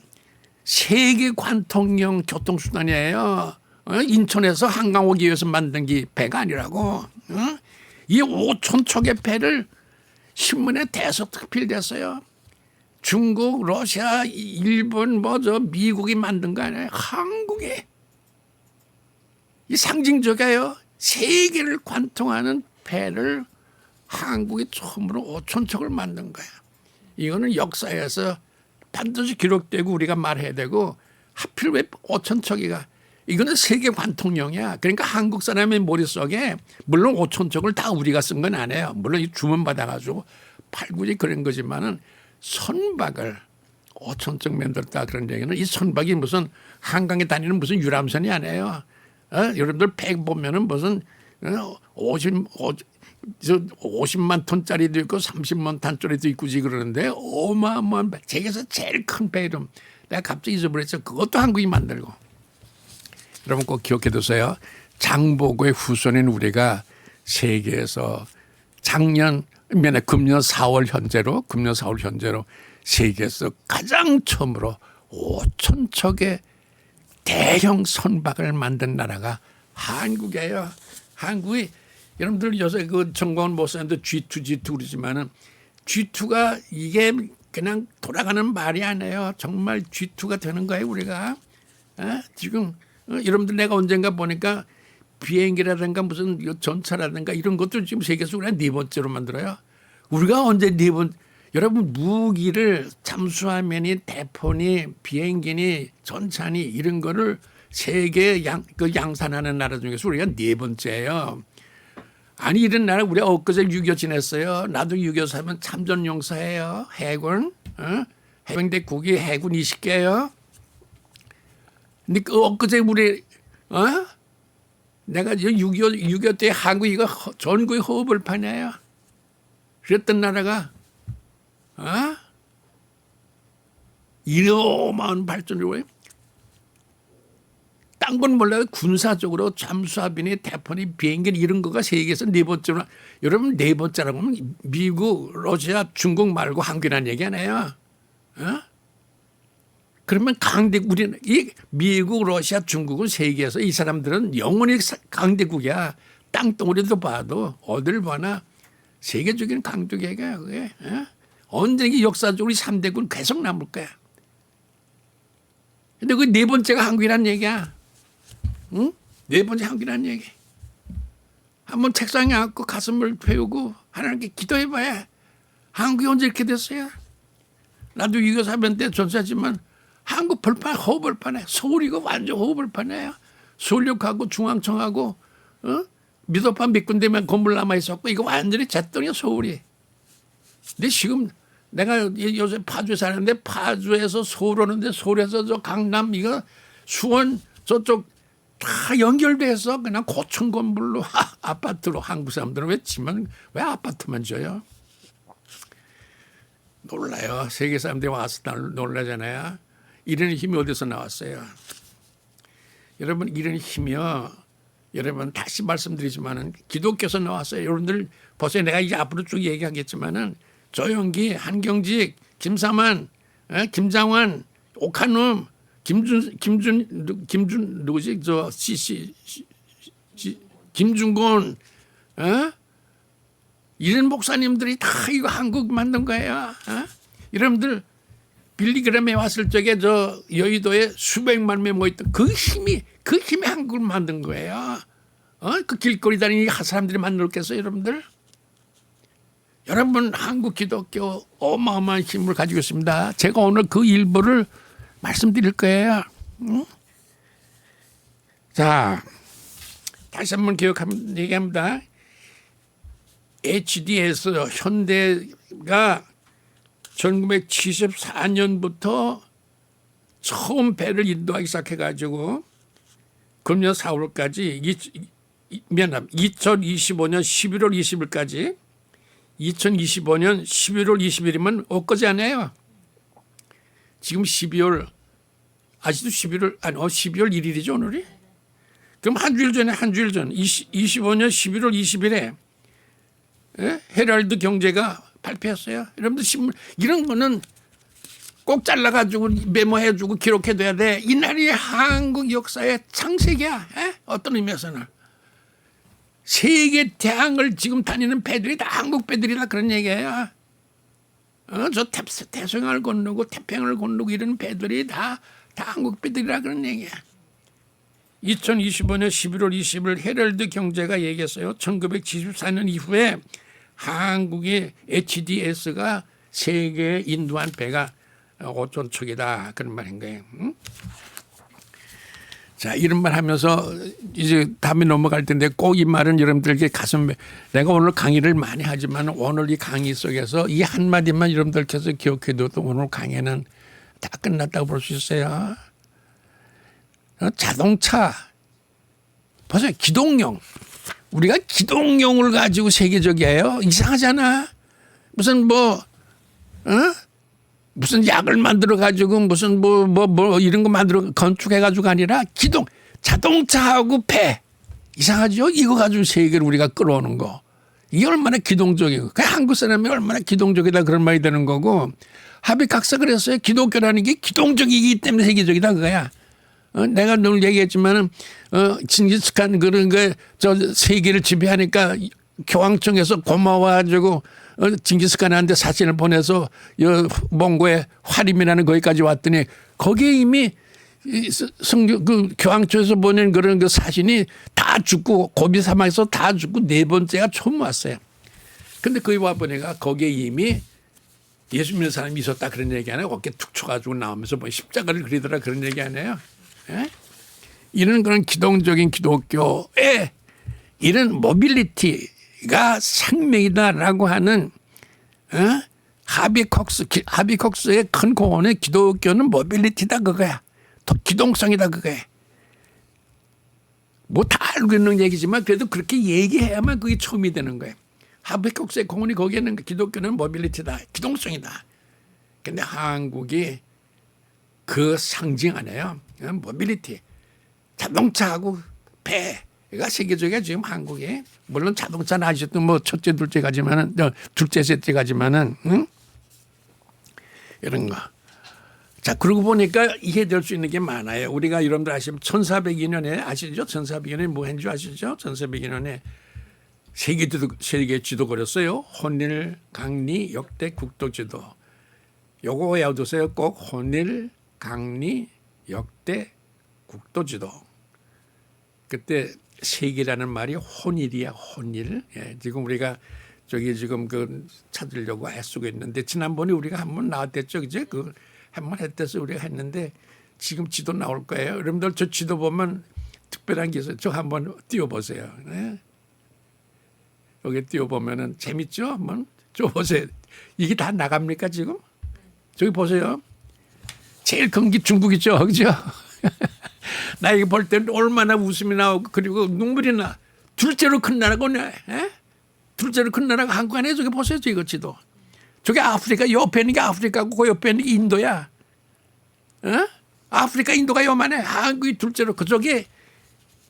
세계 관통용 교통수단이에요. 인천에서 한강 오기 위해서 만든 게 배가 아니라고. 이 5천 척의 배를 신문에 대서특필됐어요. 중국, 러시아, 일본, 미국이 만든 거 아니에요. 한국이. 이 상징적이에요. 세계를 관통하는 배를 한국이 처음으로 5천 척을 만든 거야. 이거는 역사에서 반드시 기록되고 우리가 말해야 되고 하필 왜 5천 척이가 이거는 세계 관통용이야. 그러니까 한국 사람의 머릿속에 물론 5천 척을 다 우리가 쓴 건 아니에요. 물론 이 주문 받아가지고 팔구지 그런 거지만은 선박을 5천 척 만들었다 그런 얘기는 이 선박이 무슨 한강에 다니는 무슨 유람선이 아니에요. 여러분들 배 보면은 무슨 50만 톤짜리도 있고 30만 톤짜리도 있고지 그러는데 어마어마한 배. 세계에서 제일 큰 배 이름 내가 갑자기 잊어버렸죠. 그것도 한국이 만들고. 여러분 꼭 기억해 두세요. 장보고의 후손인 우리가 세계에서 금년 4월 현재로 세계에서 가장 처음으로 5천 척의 대형 선박을 만든 나라가 한국이에요. 한국이 여러분들 요새 그 정광훈 목사님도 G2 그러지만은 G2가 이게 그냥 돌아가는 말이 아니에요. 정말 G2가 되는 거예요, 우리가. 지금 여러분들 내가 언젠가 보니까 비행기라든가 무슨 전차라든가 이런 것도 지금 세계에서 우리가 네 번째로 만들어요. 우리가 언제 네 번, 여러분 무기를 잠수함이니 대포니 비행기니 전차니 이런 거를 세계 양산하는 나라 중에서 우리가 네 번째예요. 아니 이런 나라 우리가 엊그제 6.25 지냈어요. 나도 6.25 사면 참전용사예요. 해군. 해병대 국이 해군 20개예요. 근데 엊그제 우리 내가 6.25 때 한국 이거 전국의 허벌판이에요. 그랬던 나라가 이러한 발전을 왜? 딴 건 몰라요. 군사적으로 잠수함이니 대포니 비행기 이런 거가 세계에서 네 번째로. 여러분 네 번째라고 하면 미국, 러시아, 중국 말고 한국이라는 얘기 아니에요. 그러면 우리는 이 미국, 러시아, 중국은 세계에서 이 사람들은 영원히 강대국이야. 땅덩어리도 봐도 어딜 봐나 세계적인 강대국이야 그게. 언제든지 역사적으로 3대군 계속 남을 거야. 근데 그 네 번째가 한국이라는 얘기야. 응? 네 번째 한국이라는 얘기. 한번 책상에 앉고 가슴을 배우고 하나님께 기도해봐야 한국이 언제 이렇게 됐어요? 나도 6.25 사변 때 전사지만 한국 벌판 허벌판에 서울이가 완전 허벌판이에요. 서울역하고 중앙청하고 미도판 몇 군데만 건물 남아 있었고 이거 완전히 잿더니야 서울이. 근데 지금 내가 요새 파주에 사는데 파주에서 서울 오는데 서울에서 저 강남 이거 수원 저쪽 다 연결돼서 그냥 고층 건물로 아파트로 한국 사람들은 왜 아파트만 줘요? 놀라요. 세계 사람들이 와서 놀라잖아요. 이런 힘이 어디서 나왔어요? 여러분 이런 힘이요. 여러분 다시 말씀드리지만은 기독교에서 나왔어요. 여러분들 보세요. 내가 이제 앞으로 쭉 얘기하겠지만은 조영기, 한경직, 김사만, 김장환, 옥한놈, 김준 누구지? 김준곤, 이런 목사님들이 다 이거 한국 만든 거예요. 여러분들 빌리그램에 왔을 적에 저 여의도에 수백만 명 모였던 그 힘이 한국을 만든 거예요. 그 길거리 다니는 사람들이 만들었겠어요, 여러분들? 여러분 한국 기독교 어마어마한 힘을 가지고 있습니다. 제가 오늘 그 일부를 말씀드릴 거예요. 자, 다시 한번 얘기합니다. HDS 현대가 1974년부터 처음 배를 인도하기 시작해가지고 금년 4월까지 2025년 11월 20일까지 2025년 11월 20일이면 엊그제 아니에요. 지금 12월 아직도 12월 1일이죠 오늘이? 그럼 한 주일 전 25년 11월 20일에 헤럴드 경제가 발표했어요. 여러분들 신문 이런 거는 꼭 잘라가지고 메모해주고 기록해둬야 돼. 이날이 한국 역사의 창세기야. 어떤 의미에서는. 세계 대항을 지금 다니는 배들이 다 한국 배들이다 그런 얘기예요. 저 태평양을 건너고 태평양을 건너고 이런 배들이 다 한국 배들이라 그런 얘기야. 2025년 11월 20일 헤럴드 경제가 얘기했어요. 1974년 이후에 한국의 HDS가 세계에 인도한 배가 5천 척이다 그런 말인 거예요. 자, 이런 말 하면서 이제 다음에 넘어갈 텐데 꼭 이 말은 여러분들께 가슴에 내가 오늘 강의를 많이 하지만 오늘 이 강의 속에서 이 한마디만 여러분들께서 기억해둬도 오늘 강의는 다 끝났다고 볼 수 있어요. 자동차 보세요. 기동용. 우리가 기동용을 가지고 세계적이에요. 이상하잖아. 무슨 무슨 약을 만들어 가지고 무슨 뭐 이런 거 만들어 건축해 가지고 아니라 자동차하고 배 이상하죠? 이거 가지고 세계를 우리가 끌어오는 거 이게 얼마나 기동적이고 그 한국 사람이 얼마나 기동적이다 그런 말이 되는 거고 하비각사 그랬어요. 기독교라는 게 기동적이기 때문에 세계적이다 그거야. 내가 늘 얘기했지만은 징기스칸 그런 거 저 세계를 지배하니까 교황청에서 고마워가지고 징기스칸한테 사진을 보내서 몽고의 화림이라는 거기까지 왔더니 거기에 이미 그 교황청에서 보낸 그런 그 사진이 다 죽고 고비 사막에서 다 죽고 네 번째가 처음 왔어요. 근데 거기 와보니까 거기에 이미 예수 믿는 사람이 있었다 그런 얘기 아니에요. 어깨 툭 쳐가지고 나오면서 뭐 십자가를 그리더라 그런 얘기 아니에요. 예? 이런 그런 기동적인 기독교의 이런 모빌리티가 생명이다라고 하는 하비콕스의 큰 공헌의 기독교는 모빌리티다 그거야. 기동성이다 그거야. 뭐 다 알고 있는 얘기지만 그래도 그렇게 얘기해야만 그게 처음이 되는 거예요. 하비콕스의 공헌이 거기에는 기독교는 모빌리티다. 기동성이다. 근데 한국이 그 상징 아니에요. 모빌리티. 자동차하고 배가 세계적이야 지금 한국에. 물론 자동차는 아직도 뭐 첫째 둘째 가지만은 둘째 셋째 가지만은 이런 거. 자 그러고 보니까 이해될 수 있는 게 많아요. 우리가 여러분들 아시면 1402년에 아시죠? 1402년에 뭐 한 줄 아시죠? 1402년에 세계 지도 그렸어요. 혼일, 강리, 역대, 국도 지도. 요거 외워두세요. 꼭 혼일, 강리, 역대, 국도 지도. 그때 세계라는 말이 혼일이야, 혼일. 예, 지금 우리가 저기 지금 그 찾으려고 애쓰고 있는데 지난번에 우리가 한번 나왔댔죠, 그제? 그 한번 했대서 우리가 했는데 지금 지도 나올 거예요. 여러분들 저 지도 보면 특별한 게 있어요. 저 한번 띄워보세요. 네? 여기 띄워보면은 재밌죠? 한번 띄워보세요. 이게 다 나갑니까 지금? 저기 보세요. 제일 큰 게 중국이죠, 그죠? 나 이거 볼 때는 얼마나 웃음이 나오고 그리고 눈물이 나. 둘째로 큰 나라가 오네. 둘째로 큰 나라가 한국 안에 저기 보세요. 이거 지도. 저게 아프리카 옆에 있는 게 아프리카고 그 옆에 있는 게 인도야. 아프리카 인도가 요만해. 한국이 둘째로 그쪽에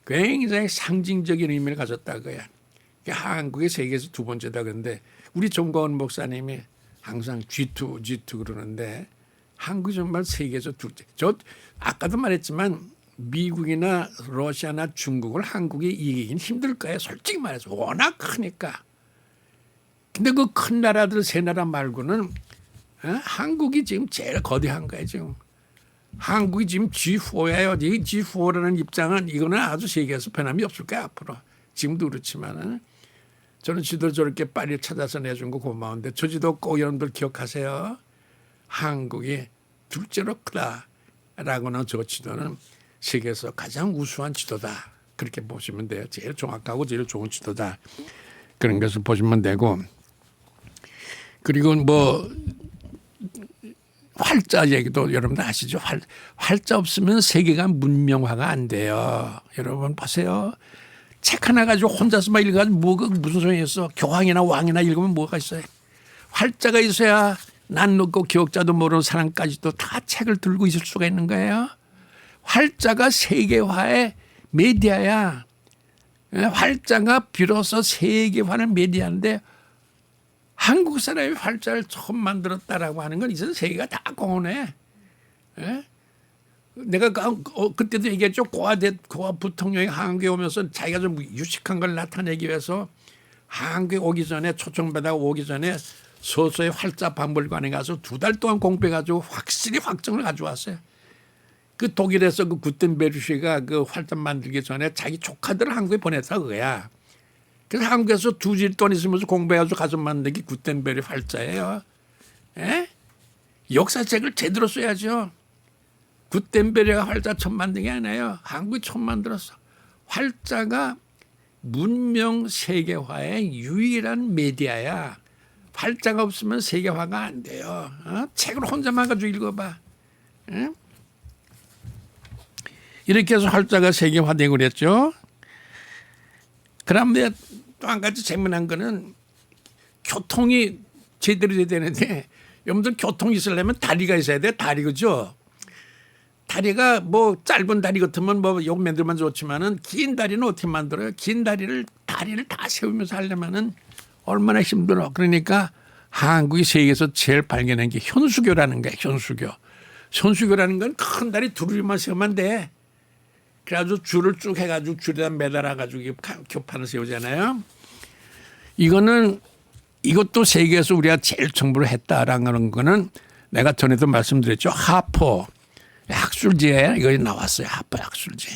굉장히 상징적인 의미를 가졌다 그거야. 한국이 세계에서 두 번째다 그런데 우리 정광훈 목사님이 항상 G2 그러는데 한국이 정말 세계에서 둘째. 저 아까도 말했지만 미국이나 러시아나 중국을 한국이 이기긴 힘들 거예요. 솔직히 말해서 워낙 크니까. 근데 그 큰 나라들 세 나라 말고는 한국이 지금 제일 거대한 거예요. 지금. 한국이 지금 G4예요. 이 G4라는 입장은 이거는 아주 세계에서 변함이 없을 거야 앞으로. 지금도 그렇지만은 저는 지도 저렇게 빨리 찾아서 내준 거 고마운데 저 지도 꼭 여러분들 기억하세요. 한국이 둘째로 크다라고는 저 지도는 세계에서 가장 우수한 지도다. 그렇게 보시면 돼요. 제일 정확하고 제일 좋은 지도다. 그런 것을 보시면 되고 그리고 뭐 활자 얘기도 여러분들 아시죠? 활자 없으면 세계가 문명화가 안 돼요. 여러분 보세요. 책 하나 가지고 혼자서만 읽어가지고 뭐가 무슨 소용이 있어. 교황이나 왕이나 읽으면 뭐가 있어요. 활자가 있어야 난 놓고 기억자도 모르는 사람까지도 다 책을 들고 있을 수가 있는 거예요. 활자가 세계화의 메디아야. 활자가 비로소 세계화는 메디아인데 한국 사람이 활자를 처음 만들었다라고 하는 건 이제 세계가 다 공헌해. 내가 그때도 얘기했죠. 고아 부통령이 한국에 오면서 자기가 좀 유식한 걸 나타내기 위해서 한국에 오기 전에 초청받아 오기 전에 서서히 활자 박물관에 가서 2달 동안 공부해가지고 확실히 확정을 가져왔어요. 그 독일에서 그 구텐베르시가 그 활자 만들기 전에 자기 조카들을 한국에 보냈다 그거야. 그래서 한국에서 2주 동안 있으면서 공부해가지고 가서 만든 게 구텐베르 활자예요. 역사책을 제대로 써야죠. 구텐베르가 활자 처음 만든 게 아니에요. 한국이 처음 만들었어. 활자가 문명 세계화의 유일한 메디아야. 활자가 없으면 세계화가 안 돼요. 책을 혼자만 가지고 읽어봐. 이렇게 해서 활자가 세계화되고 그랬죠. 그다음에 또 한 가지 재미난 거는 교통이 제대로 돼야 되는데 여러분들 교통이 있으려면 다리가 있어야 돼. 다리 그죠? 다리가 뭐 짧은 다리 같으면 뭐 욕 만들면 좋지만은 긴 다리는 어떻게 만들어요? 긴 다리를 다 세우면서 하려면은 얼마나 힘들어. 그러니까 한국이 세계에서 제일 발견한 게 현수교라는 거야. 현수교라는 건 큰 다리 두루리만 세우면 돼. 그래가지고 줄을 쭉 해가지고 줄에다 매달아가지고 교판을 세우잖아요. 이거는 이것도 세계에서 우리가 제일 정보를 했다라는 거는 내가 전에도 말씀드렸죠. 하퍼 학술지에 이거 나왔어요. 하퍼 학술지.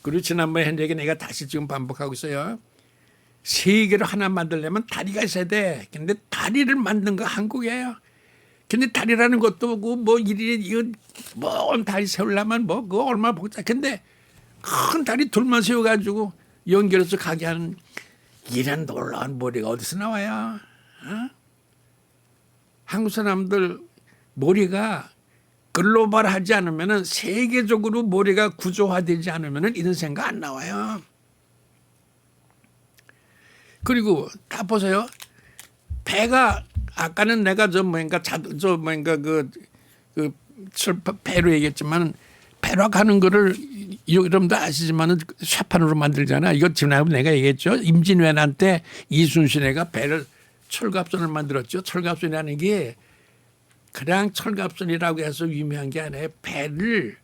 그리고 지난번에 한 얘기 내가 다시 지금 반복하고 있어요. 세계를 하나 만들려면 다리가 있어야 돼. 근데 다리를 만든 거 한국이에요. 근데 다리라는 것도 뭐 이거 먼 다리 세우려면 뭐 그거 얼마나 복잡. 근데 큰 다리 둘만 세워가지고 연결해서 가게 하는 이런 놀라운 머리가 어디서 나와요? 어? 한국 사람들 머리가 글로벌하지 않으면은 세계적으로 머리가 구조화되지 않으면은 이런 생각 안 나와요. 그리고 다 보세요. 배가 아까는 내가 배로 얘기했지만 배로 가는 거를 여러분도 아시지만은 쇠판으로 만들잖아. 이거 지난번 내가 얘기했죠. 임진왜란 때 이순신애가 배를 철갑선을 만들었죠. 철갑선이라는 게 그냥 철갑선이라고 해서 유명한 게 아니에요. 배를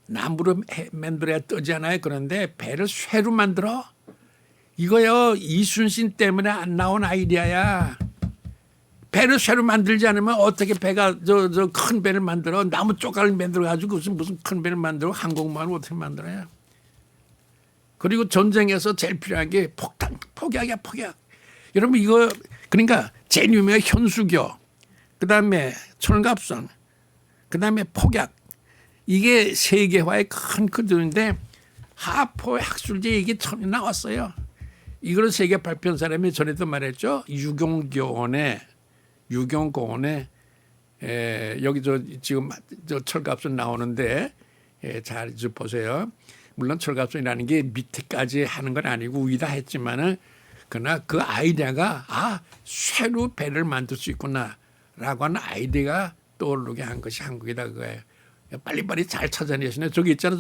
나무로 만들어야 뜨잖아요. 그런데 배를 쇠로 만들어. 이거요 이순신 때문에 안 나온 아이디어야. 배를 쇠로 만들지 않으면 어떻게 배가 저 큰 배를 만들어. 나무 조각을 만들어 가지고 무슨 큰 배를 만들어. 항공모함을 어떻게 만들어요. 그리고 전쟁에서 제일 필요한 게 폭탄, 폭약이야 폭약. 여러분 이거 그러니까 제일 유명한 현수교, 그다음에 철갑선, 그다음에 폭약. 이게 세계화의 큰 그들인데 하포 학술지 이게 처음 나왔어요. 이걸 세계 발표한 사람이 전에도 말했죠. 유경공원에 여기 지금 철갑선 나오는데 잘 보세요. 물론 철갑선이라는 게 밑에까지 하는 건 아니고 위다 했지만은 그러나 그 아이디어가 쇠로 배를 만들 수 있구나라고 하는 아이디어가 떠오르게 한 것이 한국이다 그거예요. 빨리빨리 잘 찾아내시네. 저기 있잖아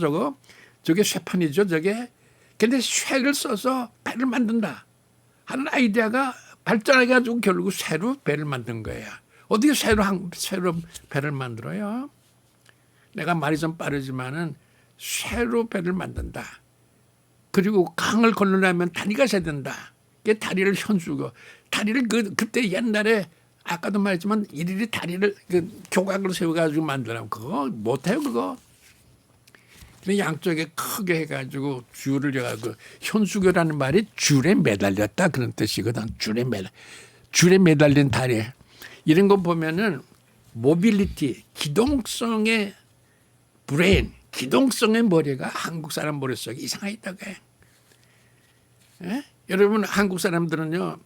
저게 쇠판이죠 저게. 근데 쇠를 써서 배를 만든다 하는 아이디어가 발전해가지고 결국 쇠로 배를 만든 거예요. 어떻게 쇠로 배를 만들어요? 내가 말이 좀 빠르지만은 쇠로 배를 만든다. 그리고 강을 건너려면 다리가 있어야 된다. 다리를 현수고 다리를 그때 옛날에 아까도 말했지만 일일이 다리를 교각으로 세워가지고 만들라면 그거 못해요 그거. 양쪽에 크게 해가지고 줄을 해가지고 현수교라는 말이 줄에 매달렸다 그런 뜻이거든. 줄에 매달린 다리. 이런 거 보면은 모빌리티, 기동성의 브레인, 기동성의 머리가 한국 사람 머릿속에 이상하게 있다고 해. 예? 여러분 한국 사람들은요.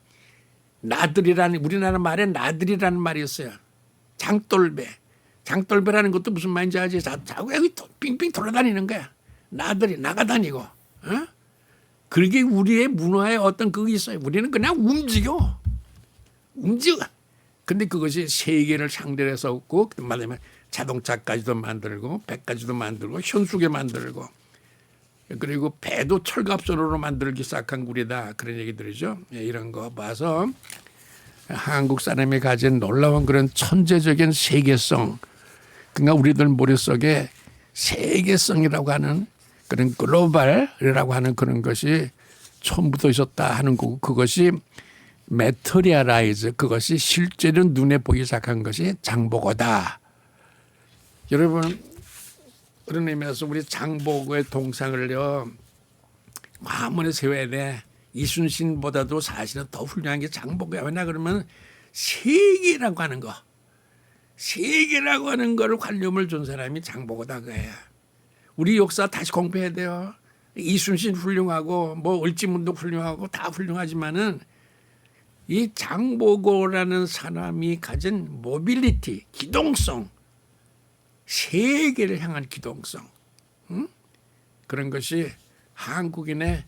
나들이라는 우리나라 말에 나들이라는 말이 있어요. 장돌배라는 것도 무슨 말인지 알지? 자꾸 여기 빙빙 돌아다니는 거야. 나들이 나가다니고. 어? 그게 우리의 문화에 어떤 그게 있어요. 우리는 그냥 움직여. 근데 그것이 세계를 상대로 해서 없고 말하면 자동차까지도 만들고 배까지도 만들고 현수계 만들고 그리고 배도 철갑선으로 만들기 시작한 우리다. 그런 얘기들이죠. 이런 거 봐서 한국 사람이 가진 놀라운 그런 천재적인 세계성, 그러니까 우리들 머릿속에 세계성이라고 하는 그런 글로벌이라고 하는 그런 것이 처음부터 있었다 하는 거고 그것이 매터리얼라이즈, 그것이 실제로 눈에 보이기 시작한 것이 장보고다. 여러분 그런 의미에서 우리 장보고의 동상을요 마음에 세워야 돼. 이순신보다도 사실은 더 훌륭한 게 장보고야. 왜냐 그러면 세계라고 하는 거를 관념을 준 사람이 장보고다 그거야. 우리 역사 다시 공부해야 돼요. 이순신 훌륭하고 뭐 을지문도 훌륭하고 다 훌륭하지만은 이 장보고라는 사람이 가진 모빌리티, 기동성, 세계를 향한 기동성, 그런 것이 한국인의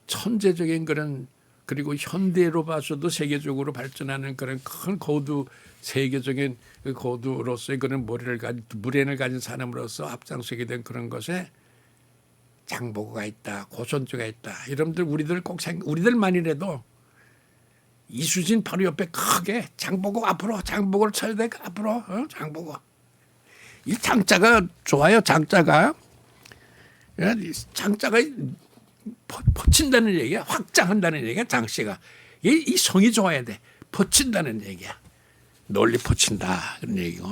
천재적인 그런 그리고 현대로 봐서도 세계적으로 발전하는 그런 큰 세계적인 고도로서의 그런 무례를 가진 사람으로서 앞장서게 된 그런 것에 장보고가 있다, 고선주가 있다. 여러분들 우리들만이라도 이순신 바로 옆에 크게 장보고 앞으로 장보고를 쳐야 돼. 앞으로 장보고. 이 장자가 좋아요. 장자가 퍼친다는 얘기야. 확장한다는 얘기야. 장씨가. 이 성이 좋아야 돼. 퍼친다는 얘기야. 널리 퍼친다. 그런 얘기고.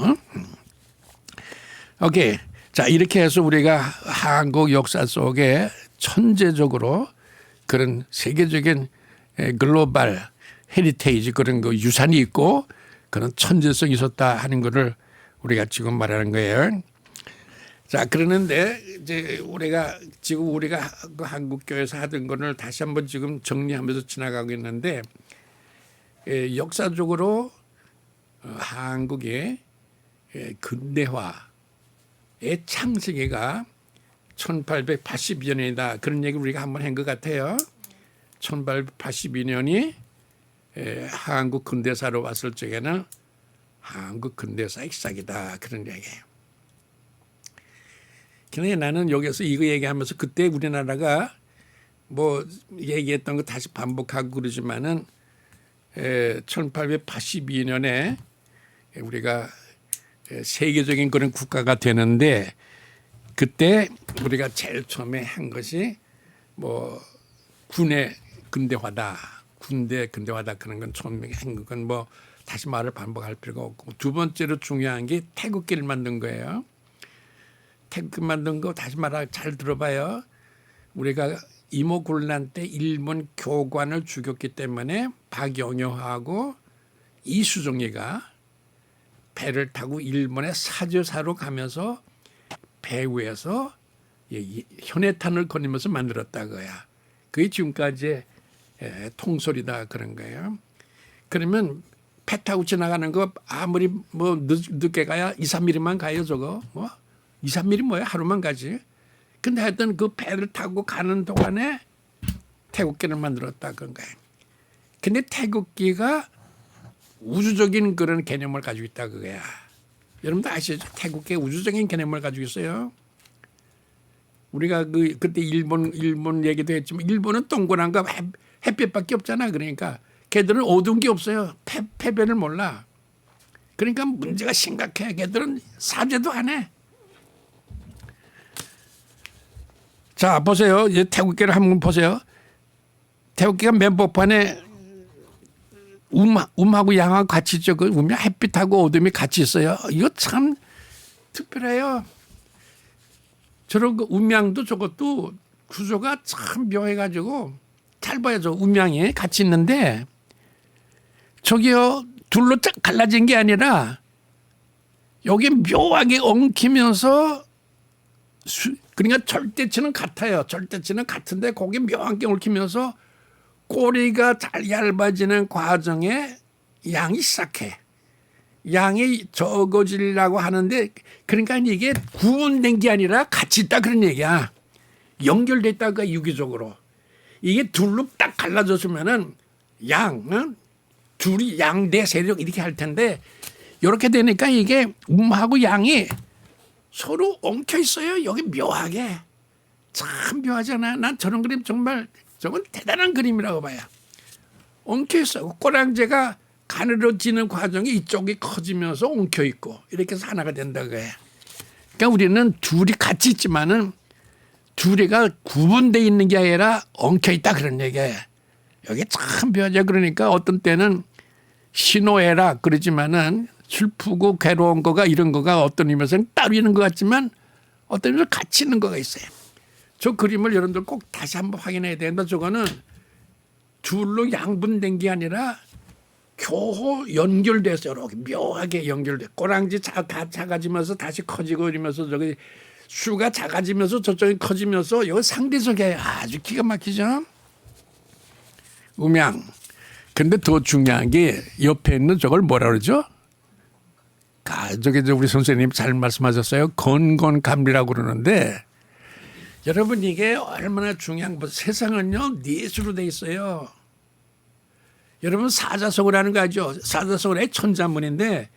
오케이. 자, 이렇게 해서 우리가 한국 역사 속에 천재적으로 그런 세계적인 글로벌 헤리테이지 그런 그 유산이 있고 그런 천재성이 있었다 하는 거를 우리가 지금 말하는 거예요. 자, 그러는데 이제 우리가 그 한국 교회에서 하던 거를 다시 한번 지금 정리하면서 지나가고 있는데 역사적으로 한국의 근대화의 창세기가 1882년이다. 그런 얘기를 우리가 한번 한 것 같아요. 1882년이 한국 근대사로 왔을 적에는 한국 근대사의 시작이다. 그런 얘기예요. 그런데 나는 여기서 이거 얘기하면서 그때 우리나라가 뭐 얘기했던 거 다시 반복하고 그러지만은 1882년에 우리가 세계적인 그런 국가가 되는데 그때 우리가 제일 처음에 한 것이 뭐 군의 근대화다. 군대 근대화다 그런 건 처음에 한 건 뭐 다시 말을 반복할 필요가 없고 두 번째로 중요한 게 태극기를 만든 거예요. 태극기 만든 거 다시 말하 잘 들어봐요. 우리가 임오군란 때 일본 교관을 죽였기 때문에 박영효하고 이수종이가 배를 타고 일본의 사저사로 가면서 배 위에서 현해탄을 거니면서 만들었다 그거야. 그게 지금까지의 통솔이다 그런 거예요. 그러면 배 타고 지나가는 거 아무리 뭐 늦게 가야 2, 3일만 가요 저거. 뭐 2, 3일이 뭐야 하루만 가지. 근데 하여튼 그 배를 타고 가는 동안에 태극기를 만들었다 그런 거예요. 근데 태극기가 우주적인 그런 개념을 가지고 있다 그거야. 여러분도 아시죠? 태극기 우주적인 개념을 가지고 있어요. 우리가 그때 일본 얘기도 했지만 일본은 동그란 거 햇빛밖에 없잖아. 그러니까 걔들은 어두운 게 없어요. 패배를 몰라. 그러니까 문제가 심각해. 걔들은 사죄도 안 해. 자 보세요. 이제 태극기를 한번 보세요. 태극기가 맨복판에 음하고 양하고 같이 있죠. 그 햇빛하고 어둠이 같이 있어요. 이거 참 특별해요. 저런 그 음양도 저것도 구조가 참 묘해가지고 잘 봐야죠. 음양이 같이 있는데 저기요 둘로 쫙 갈라진 게 아니라 여기 묘하게 엉키면서 그러니까 절대치는 같아요. 절대치는 같은데 거기 묘하게 엉키면서 꼬리가 잘 얇아지는 과정에 양이 시작해. 양이 적어지려고 하는데 그러니까 이게 구분된 게 아니라 같이 있다 그런 얘기야. 연결됐다가 유기적으로. 이게 둘로 딱 갈라졌으면은 둘이 양대 세력 이렇게 할 텐데 이렇게 되니까 이게 음하고 양이 서로 엉켜 있어요. 여기 묘하게. 참 묘하잖아. 난 저런 그림 정말 저건 대단한 그림이라고 봐요. 엉켜 있어요. 꼬랑지가 가늘어지는 과정이 이쪽이 커지면서 엉켜 있고 이렇게 해서 하나가 된다고 해요. 그러니까 우리는 둘이 같이 있지만은 둘이가 구분되어 있는 게 아니라 엉켜 있다 그런 얘기예요. 여기 참 묘하죠. 그러니까 어떤 때는 신호애락 그러지만은 슬프고 괴로운 거가 이런 거가 어떤 의미에서는 따로 있는 것 같지만 어떤 의미에서 같이 있는 거가 있어요. 저 그림을 여러분들 꼭 다시 한번 확인해야 된다. 저거는 둘로 양분된 게 아니라 교호 연결돼서 이렇게 묘하게 연결돼. 꼬랑지 작아지면서 다시 커지고 이러면서 저기 수가 작아지면서 저쪽이 커지면서 이거 상대적이에요. 아주 기가 막히죠. 음양. 근데 더 중요한 게 옆에 있는 저걸 뭐라 그러죠? 저기 우리 선생님 잘 말씀하셨어요. 건건감리라고 그러는데 여러분 이게 얼마나 중요한 거. 세상은요 넷으로 돼 있어요. 여러분 사자성어라는 거 알죠? 사자성어의 천자문인데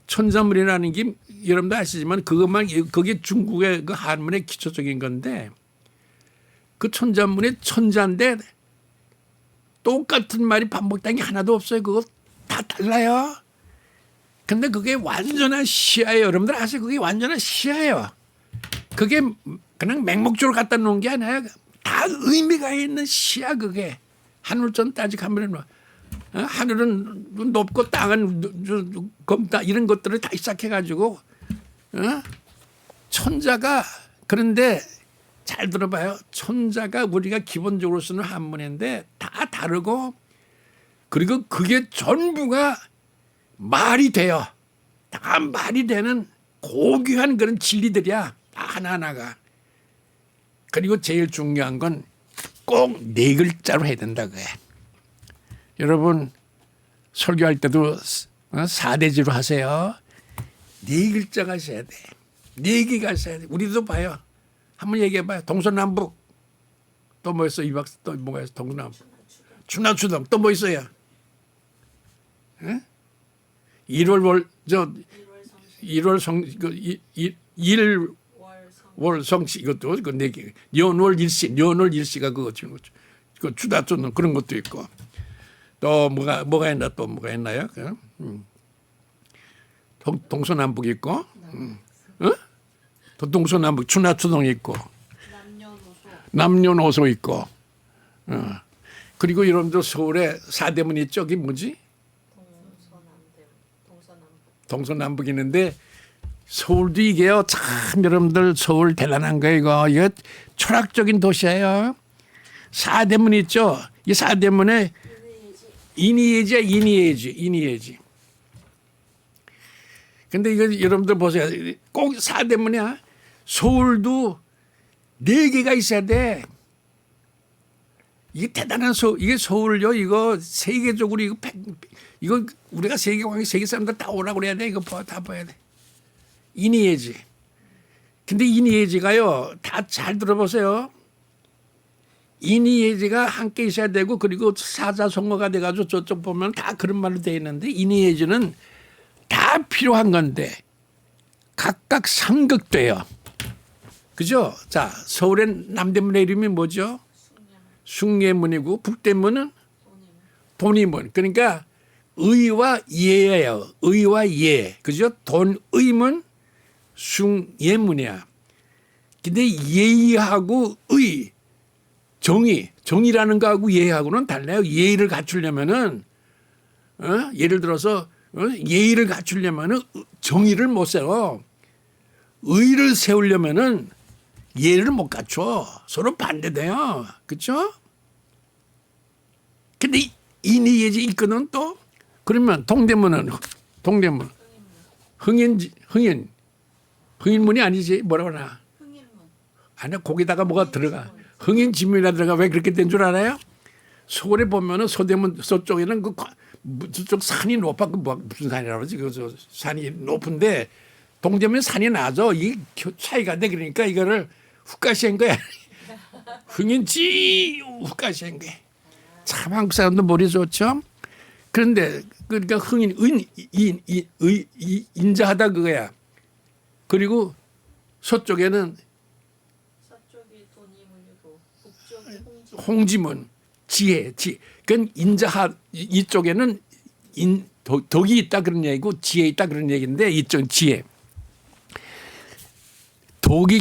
천자문이라는 게 여러분도 아시지만 그게 중국의 그 한문의 기초적인 건데 그 천자문의 천자인데 똑같은 말이 반복된 게 하나도 없어요. 그거 다 달라요. 근데 그게 완전한 시야예요. 여러분들 아세요? 그게 완전한 시야예요. 그게 그냥 맹목적으로 갖다 놓은 게 아니라 다 의미가 있는 시야 그게. 하늘전 따직하면 하늘은 높고 땅은 검다 이런 것들을 다 시작해가지고 천자가 그런데 잘 들어봐요. 천자가 우리가 기본적으로 쓰는 한문인데 다 다르고 그리고 그게 전부가 말이 돼요. 다 말이 되는 고귀한 그런 진리들이야. 다 하나하나가. 그리고 제일 중요한 건 꼭 네 글자로 해야 된다 그래. 여러분 설교할 때도 사대지로 하세요. 네 글자가 있어야 돼. 네 개가 있어야 돼. 우리도 봐요. 한번 얘기해봐요. 동서남북 또 뭐 있어? 이 박사 또 뭐가 있어? 동남북 추나추동 또 뭐 있어요? 1월 성시 이것도 그 네 개. 연월 일시가 그거 그 추다추는 그런 것도 있고 또 뭐가 있나 또 뭐가 있나요? 동서남북 있고, 또 동서남북 추나추동 있고, 남녀노소 있고, 그리고 여러분들 서울에 사대문 있죠? 그게 뭐지? 동서남북 있는데 서울도 이게요. 참 여러분들 서울 대단한 거예요. 이거 철학적인 도시예요. 사대문 있죠? 이 사대문에 인이예지. 근데 이거 여러분들 보세요. 꼭 사대문이야. 서울도 4개가 있어야 돼. 이게 대단한 이게 서울요. 이거 세계적으로 이거 우리가 세계 사람들 다 오라고 그래야 돼. 이거 다 봐야 돼. 인이예지. 근데 인이예지가요. 다 잘 들어보세요. 인이예지가 함께 있어야 되고 그리고 사자성어가 돼가지고 저쪽 보면 다 그런 말로 돼 있는데 인이예지는 다 필요한 건데 각각 상극돼요. 그죠? 자, 서울의 남대문의 이름이 뭐죠? 숭례문이고 북대문은 돈이문. 그러니까 의와 예예요. 의와 예. 그죠? 돈의문 숭예문이야. 근데 예의하고 의 정의라는 거하고 예의하고는 달라요. 예의를 갖추려면은 예를 들어서 예의를 갖추려면은 정의를 못 세워. 의를 세우려면은 예의를 못 갖춰. 서로 반대돼요. 그렇죠? 근데 인이예지 있거든 또. 그러면 동대문은 흥인문이 아니지. 뭐라고 하나? 아니 거기다가 뭐가 들어가. 흥인지문이라 들어가. 왜 그렇게 된 줄 알아요? 서울에 보면은 서대문 서쪽에는 저쪽 산이 높아. 무슨 산이라고 그러지? 그 산이 높은데 동대문 산이 낮아. 이 차이가 돼. 그러니까 이거를 훅가시한 거야. 흥인지 훅가시한 거야. 참 한국 사람도 머리 좋죠. 그런데 그러니까 흥인 인자하다 그거야. 그리고 서쪽에는 홍지문 지혜. 그건 인자하 이쪽에는 덕이 있다 그런 얘기고 지혜 있다 그런 얘기인데 이쪽 지혜.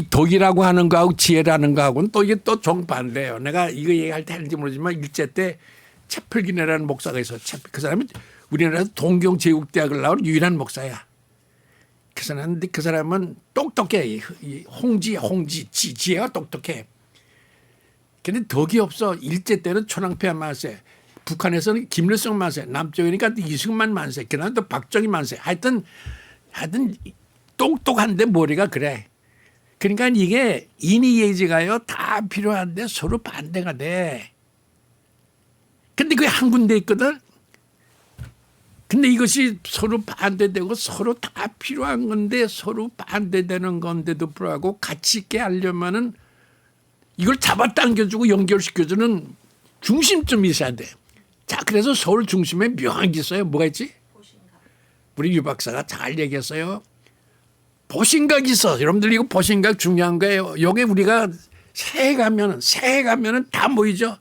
덕이라고 하는 거하고 지혜라는 거하고는 또 이게 또 정반대예요. 내가 이거 얘기할 때 했는지 모르지만 일제 때 채플기네라는 목사가 있어. 그 사람은 우리나라에서 동경제국대학을 나온 유일한 목사야. 그 사람은 똑똑해. 지혜가 똑똑해. 근데 덕이 없어. 일제 때는 초랑패 만세. 북한에서는 김일성 만세. 남쪽이니까 이승만 만세. 그다음에 또 박정희 만세. 하여튼 똑똑한데 머리가 그래. 그러니까 이게 인이예지가요 다 필요한데 서로 반대가 돼. 근데 그게 한 군데 있거든. 근데 이것이 서로 반대되고 서로 다 필요한 건데 서로 반대되는 건데도 불구하고 가치 있게 하려면은 이걸 잡아당겨주고 연결시켜주는 중심점이 있어야 돼. 자, 그래서 서울 중심에 묘한 게 있어요. 뭐가 있지? 우리 유 박사가 잘 얘기했어요. 보신각이 있어. 여러분들 이거 보신각 중요한 거예요. 여기 우리가 새해 가면은 다 모이죠.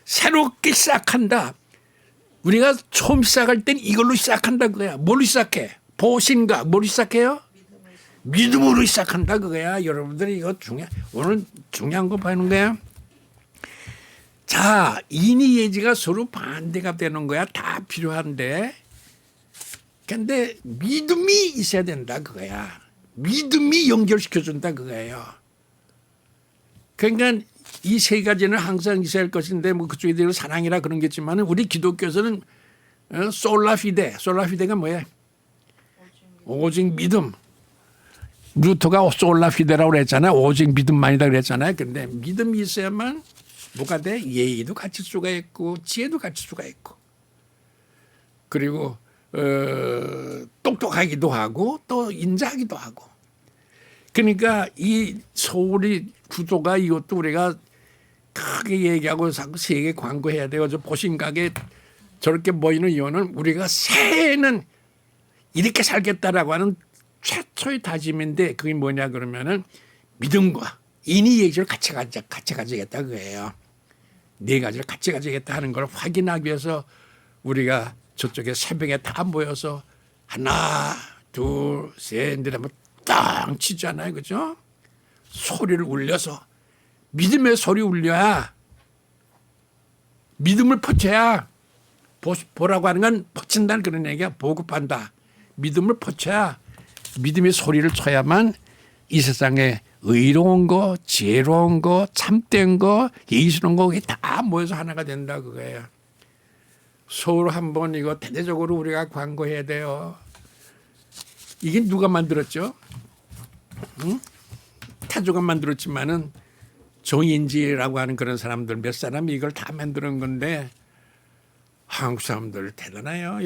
새롭게 시작한다. 우리가 처음 시작할 땐 이걸로 시작한다 그거야. 뭘로 시작해? 보신각. 뭘로 시작해요? 믿음으로 시작한다 그거야. 여러분들이 이거 오늘 중요한 거 보는 거야. 자, 인의예지가 서로 반대가 되는 거야. 다 필요한데. 근데 믿음이 있어야 된다 그거야. 믿음이 연결시켜준다 그거예요. 그러니까 이 세 가지는 항상 있어야 할 것인데 뭐 그쪽에 사랑이라 그런 게 있지만 우리 기독교에서는 솔라피데. 솔라피데가 뭐야? 오직 믿음. 루터가 솔라피데라고 그랬잖아요. 오직 믿음만이다 그랬잖아요. 근데 믿음이 있어야만 뭐가 돼? 예의도 갖출 수가 있고 지혜도 갖출 수가 있고 그리고 똑똑하기도 하고 또 인자하기도 하고 그러니까 이 소리 구조가 이것도 우리가 크게 얘기하고 자꾸 세계 광고해야 돼요. 저 보신각에 저렇게 모이는 이유는 우리가 새해는 이렇게 살겠다라고 하는 최초의 다짐인데 그게 뭐냐 그러면은 믿음과 인의예지를 같이 가지겠다 그거예요. 네 가지를 같이 가지겠다 하는 걸 확인하기 위해서 우리가 저쪽에 새벽에 다 모여서 하나 둘 셋 넷 하면 땅 치잖아요. 그죠? 소리를 울려서 믿음의 소리 울려야 믿음을 퍼쳐야 보라고 하는 건 퍼친다는 그런 얘기야. 보급한다. 믿음을 퍼쳐야 믿음의 소리를 쳐야만 이 세상에 의로운 거, 지혜로운 거, 참된 거, 예의스러운 거 다 모여서 하나가 된다 그거예요. 서울 한번 이거 대대적으로 우리가 광고해야 돼요. 이게 누가 만들었죠? 응? 타조가 만들었지만은 정인지라고 하는 그런 사람들 몇 사람이 이걸 다 만드는 건데 한국 사람들 대단해요.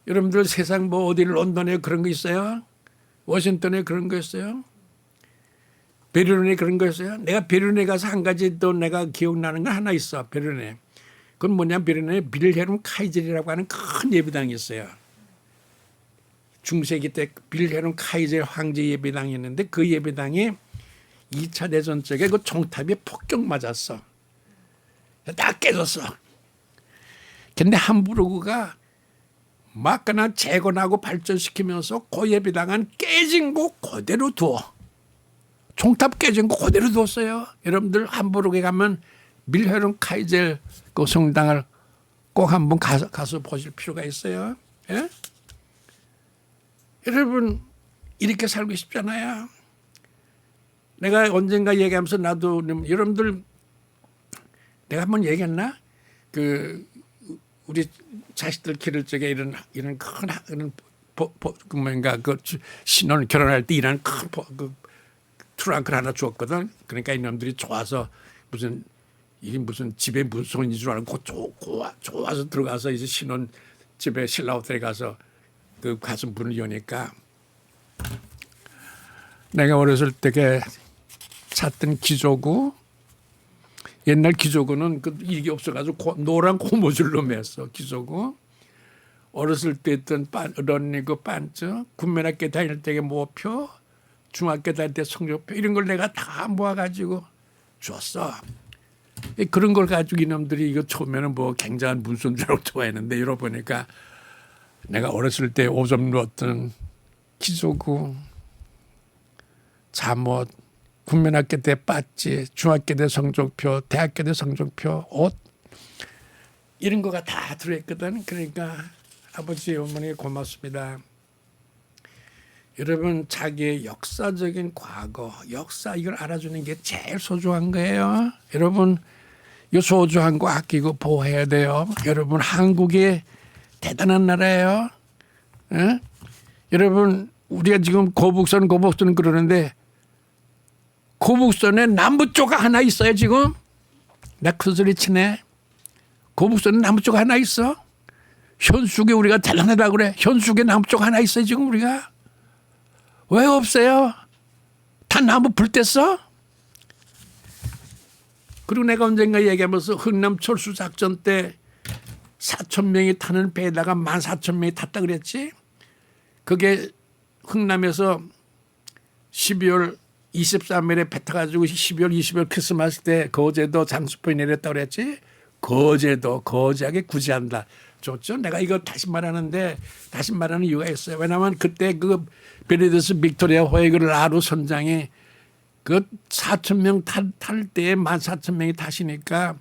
여러분들 세상 뭐 어디 런던에 그런 거 있어요? 워싱턴에 그런 거 있어요? 베를린에 그런 거 있어요? 내가 베를린에 가서 한 가지 또 내가 기억나는 거 하나 있어. 베를린에. 그건 뭐냐면 베를린에 빌헬름 카이젤이라고 하는 큰 예배당이 있어요. 중세기 때 빌헬름 카이젤 황제 예배당이 있는데 그 예배당이 2차 대전 쪽에 그 종탑이 폭격 맞았어. 딱 깨졌어. 근데 함부르크가 막 그냥 재건하고 발전시키면서 그 예배당은 깨진 거 그대로 두어. 종탑 깨진 거 그대로 두었어요. 여러분들 함부르크에 가면 밀헤름 카이젤 그 성당을 꼭 한번 가서 보실 필요가 있어요. 예? 여러분 이렇게 살고 싶잖아요. 내가 언젠가 얘기하면서 나도 여러분들 내가 한번 얘기했나? 그 우리 자식들 기를 적에 이런 큰 뭔가 그 신혼 결혼할 때 이런 큰 트렁크를 하나 주었거든. 그러니까 이놈들이 좋아서 이게 무슨 집에 무슨 손인 줄 알고 좋아서 들어가서 이제 신혼 집에 신라 호텔에 가서 그 가서 문을 여니까 내가 어렸을 때에 찾던 기저구 옛날 기저구는 이게 없어가지고 노란 고무줄로 맸어 기저구. 어렸을 때 했던 런닝그 반츠, 군면학교 다닐 때의 모표, 중학교 다닐 때 성적표 이런 걸 내가 다 모아가지고 줬어. 그런 걸 가지고 이놈들이 이거 처음에는 뭐 굉장한 문선주라고 좋아했는데 이러보니까 내가 어렸을 때 오점 넣었던 기저구, 잠옷, 군면학교 때 빠지, 중학교 때 성적표, 대학교 때 성적표, 옷 이런 거가 다 들어있거든. 그러니까 아버지 어머니 고맙습니다. 여러분 자기의 역사적인 과거, 역사 이걸 알아주는 게 제일 소중한 거예요. 여러분 이 소중한 거 아끼고 보호해야 돼요. 여러분 한국이 대단한 나라예요. 에? 여러분 우리가 지금 고북선 그러는데 고북선에 남부 쪽 하나 있어요 지금. 나 큰 소리 치네. 고북선에 남부 쪽 하나 있어. 현숙에 우리가 대단하다고 그래. 현숙에 남부 쪽 하나 있어요 지금 우리가. 왜 없어요? 다 나무 불 뗐어? 그리고 내가 언젠가 얘기하면서 흥남 철수 작전 때 4,000명이 타는 배에다가 14,000명이 탔다 그랬지. 그게 흥남에서 12월 23일에 배 타가지고 12월 20일 크리스마스 때 거제도 장수포에 내렸다고 그랬지. 거제하게 구제한다. 좋죠. 내가 이거 다시 말하는 이유가 있어요. 왜냐하면 그때 그 베네디스 빅토리아 호에그 라루 선장이 그 4,000명 탈 때에 14,000명이 타시니까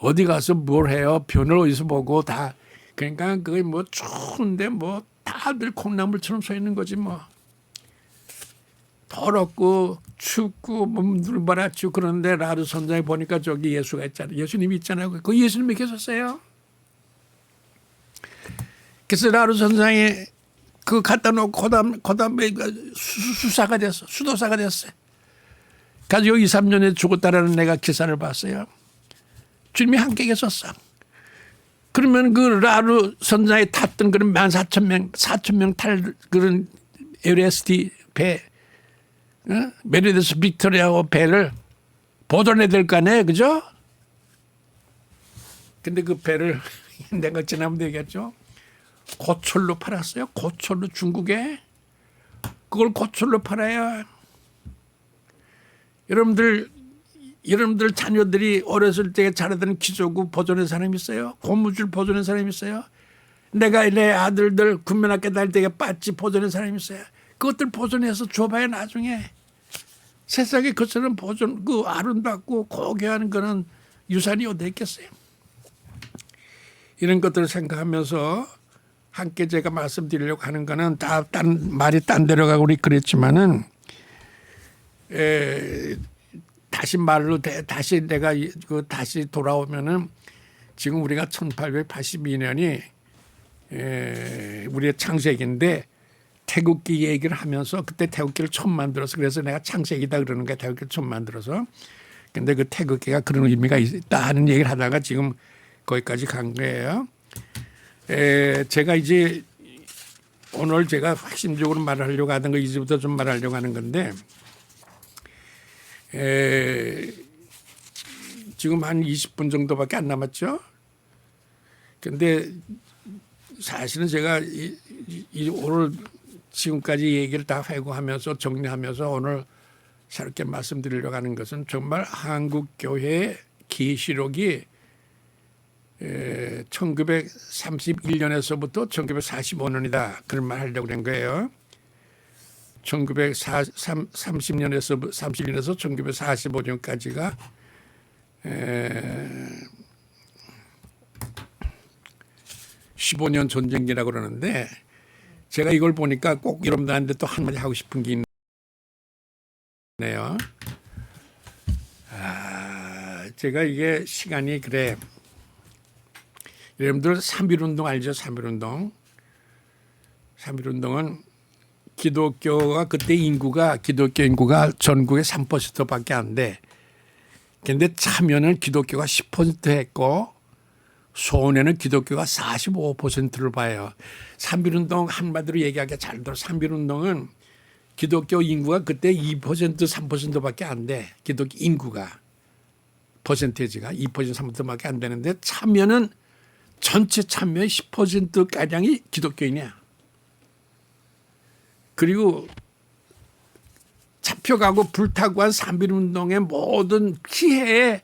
어디 가서 뭘 해요? 변을 어디서 보고 다. 그러니까 그게 뭐 추운데 뭐 다들 콩나물처럼 서 있는 거지 뭐. 더럽고 춥고 몸둘 바라치고 그런데 라르 선장에 보니까 저기 예수가 있잖아요. 예수님이 있잖아요. 그 예수님이 계셨어요. 그래서 라르 선장에 그 갖다 놓고 그다음에 수사가 됐어. 수도사가 됐어요. 가지고 2, 3년에 죽었다라는 내가 기사를 봤어요. 주님이 함께 계셨어. 그러면 그 라르 선장에 탔던 그런 14,000명, 4,000명 탈 그런 LSD 배, 메리데스 빅토리아 배를 보존해야 될 거 아니에요. 그죠? 근데 그 배를 내가 지난번에 얘기했죠. 고철로 팔았어요. 고철로 중국에. 그걸 고철로 팔아야 여러분들 자녀들이 어렸을 때 자라던 기저귀 보존한 사람이 있어요. 고무줄 보존한 사람이 있어요. 내가 내 아들들 군면학교 다닐 때 빠찌 보존한 사람이 있어요. 그것들 보존해서 줘봐야 나중에 세상에 그처럼 보존 그 아름답고 고귀한 그런 유산이 어디 있겠어요. 이런 것들을 생각하면서 함께 제가 말씀드리려고 하는 거는 다 말이 딴 데로 가고 그랬지만은 다시 말로 다시 내가 다시 돌아오면은 지금 우리가 1882년이 우리의 창세기인데 태극기 얘기를 하면서 그때 태극기를 처음 만들어서 그래서 내가 창세기다 그러는 거야. 태극기를 처음 만들어서. 근데 그 태극기가 그런 의미가 있다 하는 얘기를 하다가 지금 거기까지 간 거예요. 제가 이제 오늘 제가 핵심적으로 말하려고 하던 거 이제부터 좀 말하려고 하는 건데 지금 한 20분 정도밖에 안 남았죠. 근데 사실은 제가 오늘 지금까지 얘기를 다 회고하면서 정리하면서 오늘 새롭게 말씀드리려고 하는 것은 정말 한국교회의 계시록이 1931년에서부터 1945년이다. 그런 말 하려고 그런 거예요. 1930년에서 1945년까지가 15년 전쟁기라고 그러는데 제가 이걸 보니까 꼭 여러분들한테 또 한마디 하고 싶은 게 있네요. 제가 이게 시간이 그래. 여러분들 3.1운동 알죠? 3.1운동. 3.1운동은 기독교가 그때 기독교 인구가 전국의 3%밖에 안 돼. 그런데 참여는 기독교가 10% 했고 소원에는 기독교가 45%를 봐요. 3.1운동 한마디로 얘기하기가 잘 들어. 3.1운동은 기독교 인구가 그때 2% 3%밖에 안 돼. 기독교 인구가 퍼센테이지가 2% 3%밖에 안 되는데 참여는 전체 참여의 10%가량이 기독교인이야. 그리고 잡혀가고 불타고 한 3.1운동의 모든 피해의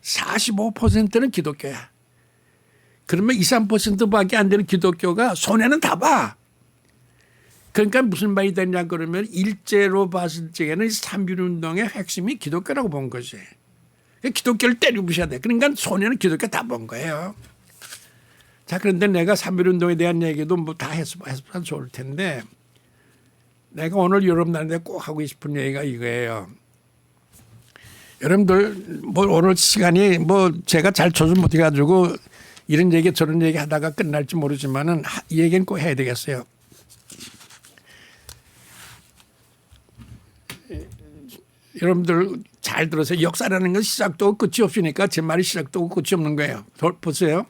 45%는 기독교야. 그러면 2, 3%밖에 안 되는 기독교가 손해는 다 봐. 그러니까 무슨 말이 되냐 그러면 일제로 봤을 적에는 3.1운동의 핵심이 기독교라고 본 거지. 기독교를 때려부셔야 돼. 그러니까 손해는 기독교 다 본 거예요. 자, 그런데 내가 3.1운동에 대한 얘기도 뭐 다 해서 좋을 텐데 내가 오늘 여러분들한테 꼭 하고 싶은 얘기가 이거예요. 여러분들 뭐 오늘 시간이 뭐 제가 잘 조절 못해 가지고 이런 얘기 저런 얘기 하다가 끝날지 모르지만은 이 얘기는 꼭 해야 되겠어요. 여러분들 잘 들으세요. 역사라는 건 시작도 없고 끝이 없으니까 제 말이 시작도 없고 끝이 없는 거예요. 보세요.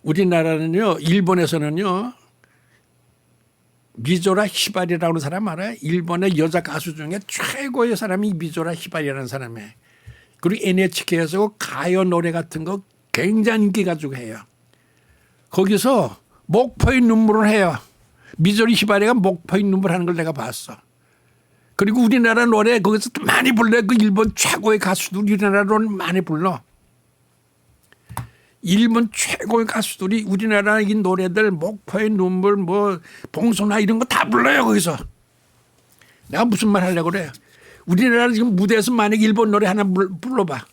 우리나라는요, 일본에서는요, 미조라 히바리라고 하는 사람 알아요? 일본의 여자 가수 중에 최고의 사람이 미조라 히바리라는 사람이에요. 그리고 NHK에서 가요 노래 같은 거 굉장히 인기 가지고 해요. 거기서 목포의 눈물을 해요. 미조리 히바리가 목포의 눈물 하는 걸 내가 봤어. 그리고 우리나라 노래 거기서 많이 불러요. 그 일본 최고의 가수들 우리나라 노래 많이 불러. 일본 최고의 가수들이 우리나라 이 노래들 목포의 눈물 뭐 봉소나 이런 거 다 불러요 거기서. 내가 무슨 말 하려고 그래요. 우리나라 지금 무대에서 만약 일본 노래 하나 불러봐.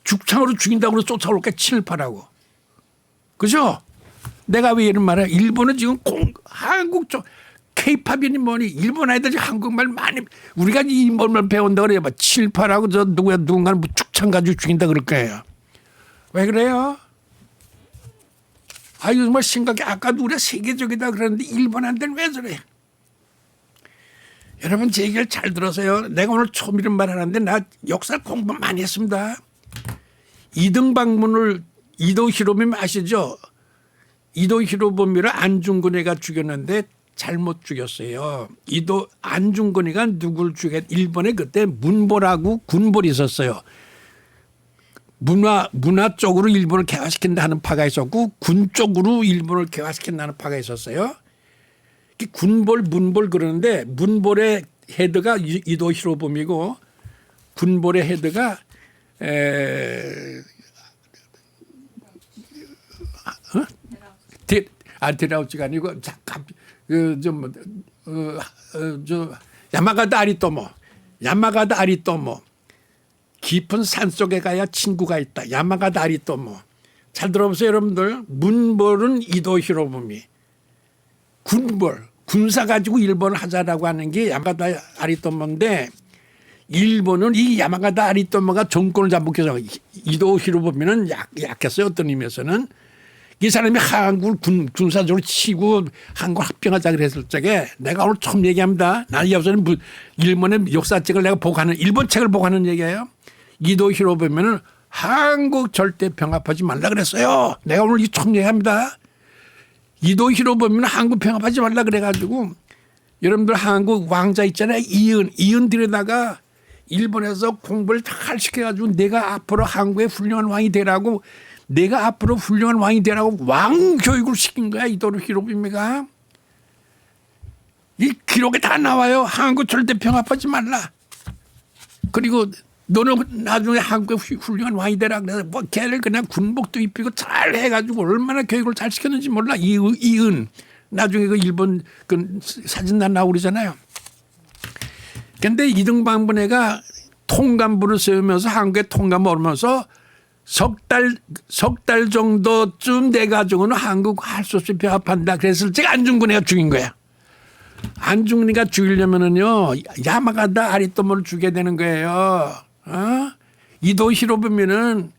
죽창으로 죽인다고 해서 쫓아올까 친일파라고. 그죠? 내가 왜 이런 말을 해? 일본은 지금 한국 쪽 K-팝이니 뭐니 일본 아이들이 한국말 많이 우리가 일본말 배운다 그래요. 친일파라고 저 누군가는 뭐 죽창 가지고 죽인다 그럴 거예요. 왜 그래요? 아유 정말 심각해. 아까도 우리가 세계적이다 그러는데 일본한테는 왜 저래? 여러분 제 얘기를 잘 들으세요. 내가 오늘 처음 이런 말 하는데 나 역사 공부 많이 했습니다. 이등 방문을 이도 히로부미 아시죠? 이도 히로부미를 안중근해가 죽였는데 잘못 죽였어요. 이도 안중근해가 누굴 죽였? 일본에 그때 문보라고 군벌이 있었어요. 문화 쪽으로 일본을 개화시킨다 하는 파가 있었고 군 쪽으로 일본을 개화시킨다는 파가 있었어요. 군볼 문볼 그러는데 문볼의 헤드가 이도 히로부미고 군볼의 헤드가 데라우치가 아니고 야마가다 아리토모 깊은 산 속에 가야 친구가 있다. 야마가다 아리토모 잘 들어보세요 여러분들. 문볼은 이도 히로부미 군볼 군사 가지고 일본을 하자라고 하는 게 야마가다 아리토모인데 일본은 이 야마가다 아리토모가 정권을 잡고해서 이도 히로부미는 약했어요. 어떤 의미에서는 이 사람이 한국을 군사적으로 치고 한국 합병하자 그랬을 적에 내가 오늘 처음 얘기합니다. 나는 여기서는 일본의 역사책을 내가 보고하는 일본 책을 보고하는 얘기예요. 이도 히로부미는 한국 절대 병합하지 말라 그랬어요. 내가 오늘 이 처음 얘기합니다. 이도 히로부미는 한국 병합하지 말라 그래가지고 여러분들 한국 왕자 있잖아요. 이은 들여다가 일본에서 공부를 잘 시켜가지고 내가 앞으로 한국의 훌륭한 왕이 되라고 왕 교육을 시킨 거야. 이도 히로부미가. 이 기록에 다 나와요. 한국 절대 병합하지 말라. 그리고 너는 나중에 한국의 훌륭한 왕이 되라. 그래서 뭐 걔를 그냥 군복도 입히고 잘 해가지고 얼마나 교육을 잘 시켰는지 몰라. 이은. 나중에 그 일본 그 사진 나오고 그러잖아요. 근데 이등방분해가 통감부를 세우면서 한국에 통감을 오면서 석 달 정도쯤 돼가지고는 한국 할 수 없이 병합한다. 그랬을 때 안중근해가 죽인 거야. 안중근해가 죽이려면은요 야마가다 아리토모를 죽여야 되는 거예요. 이도 히로부미는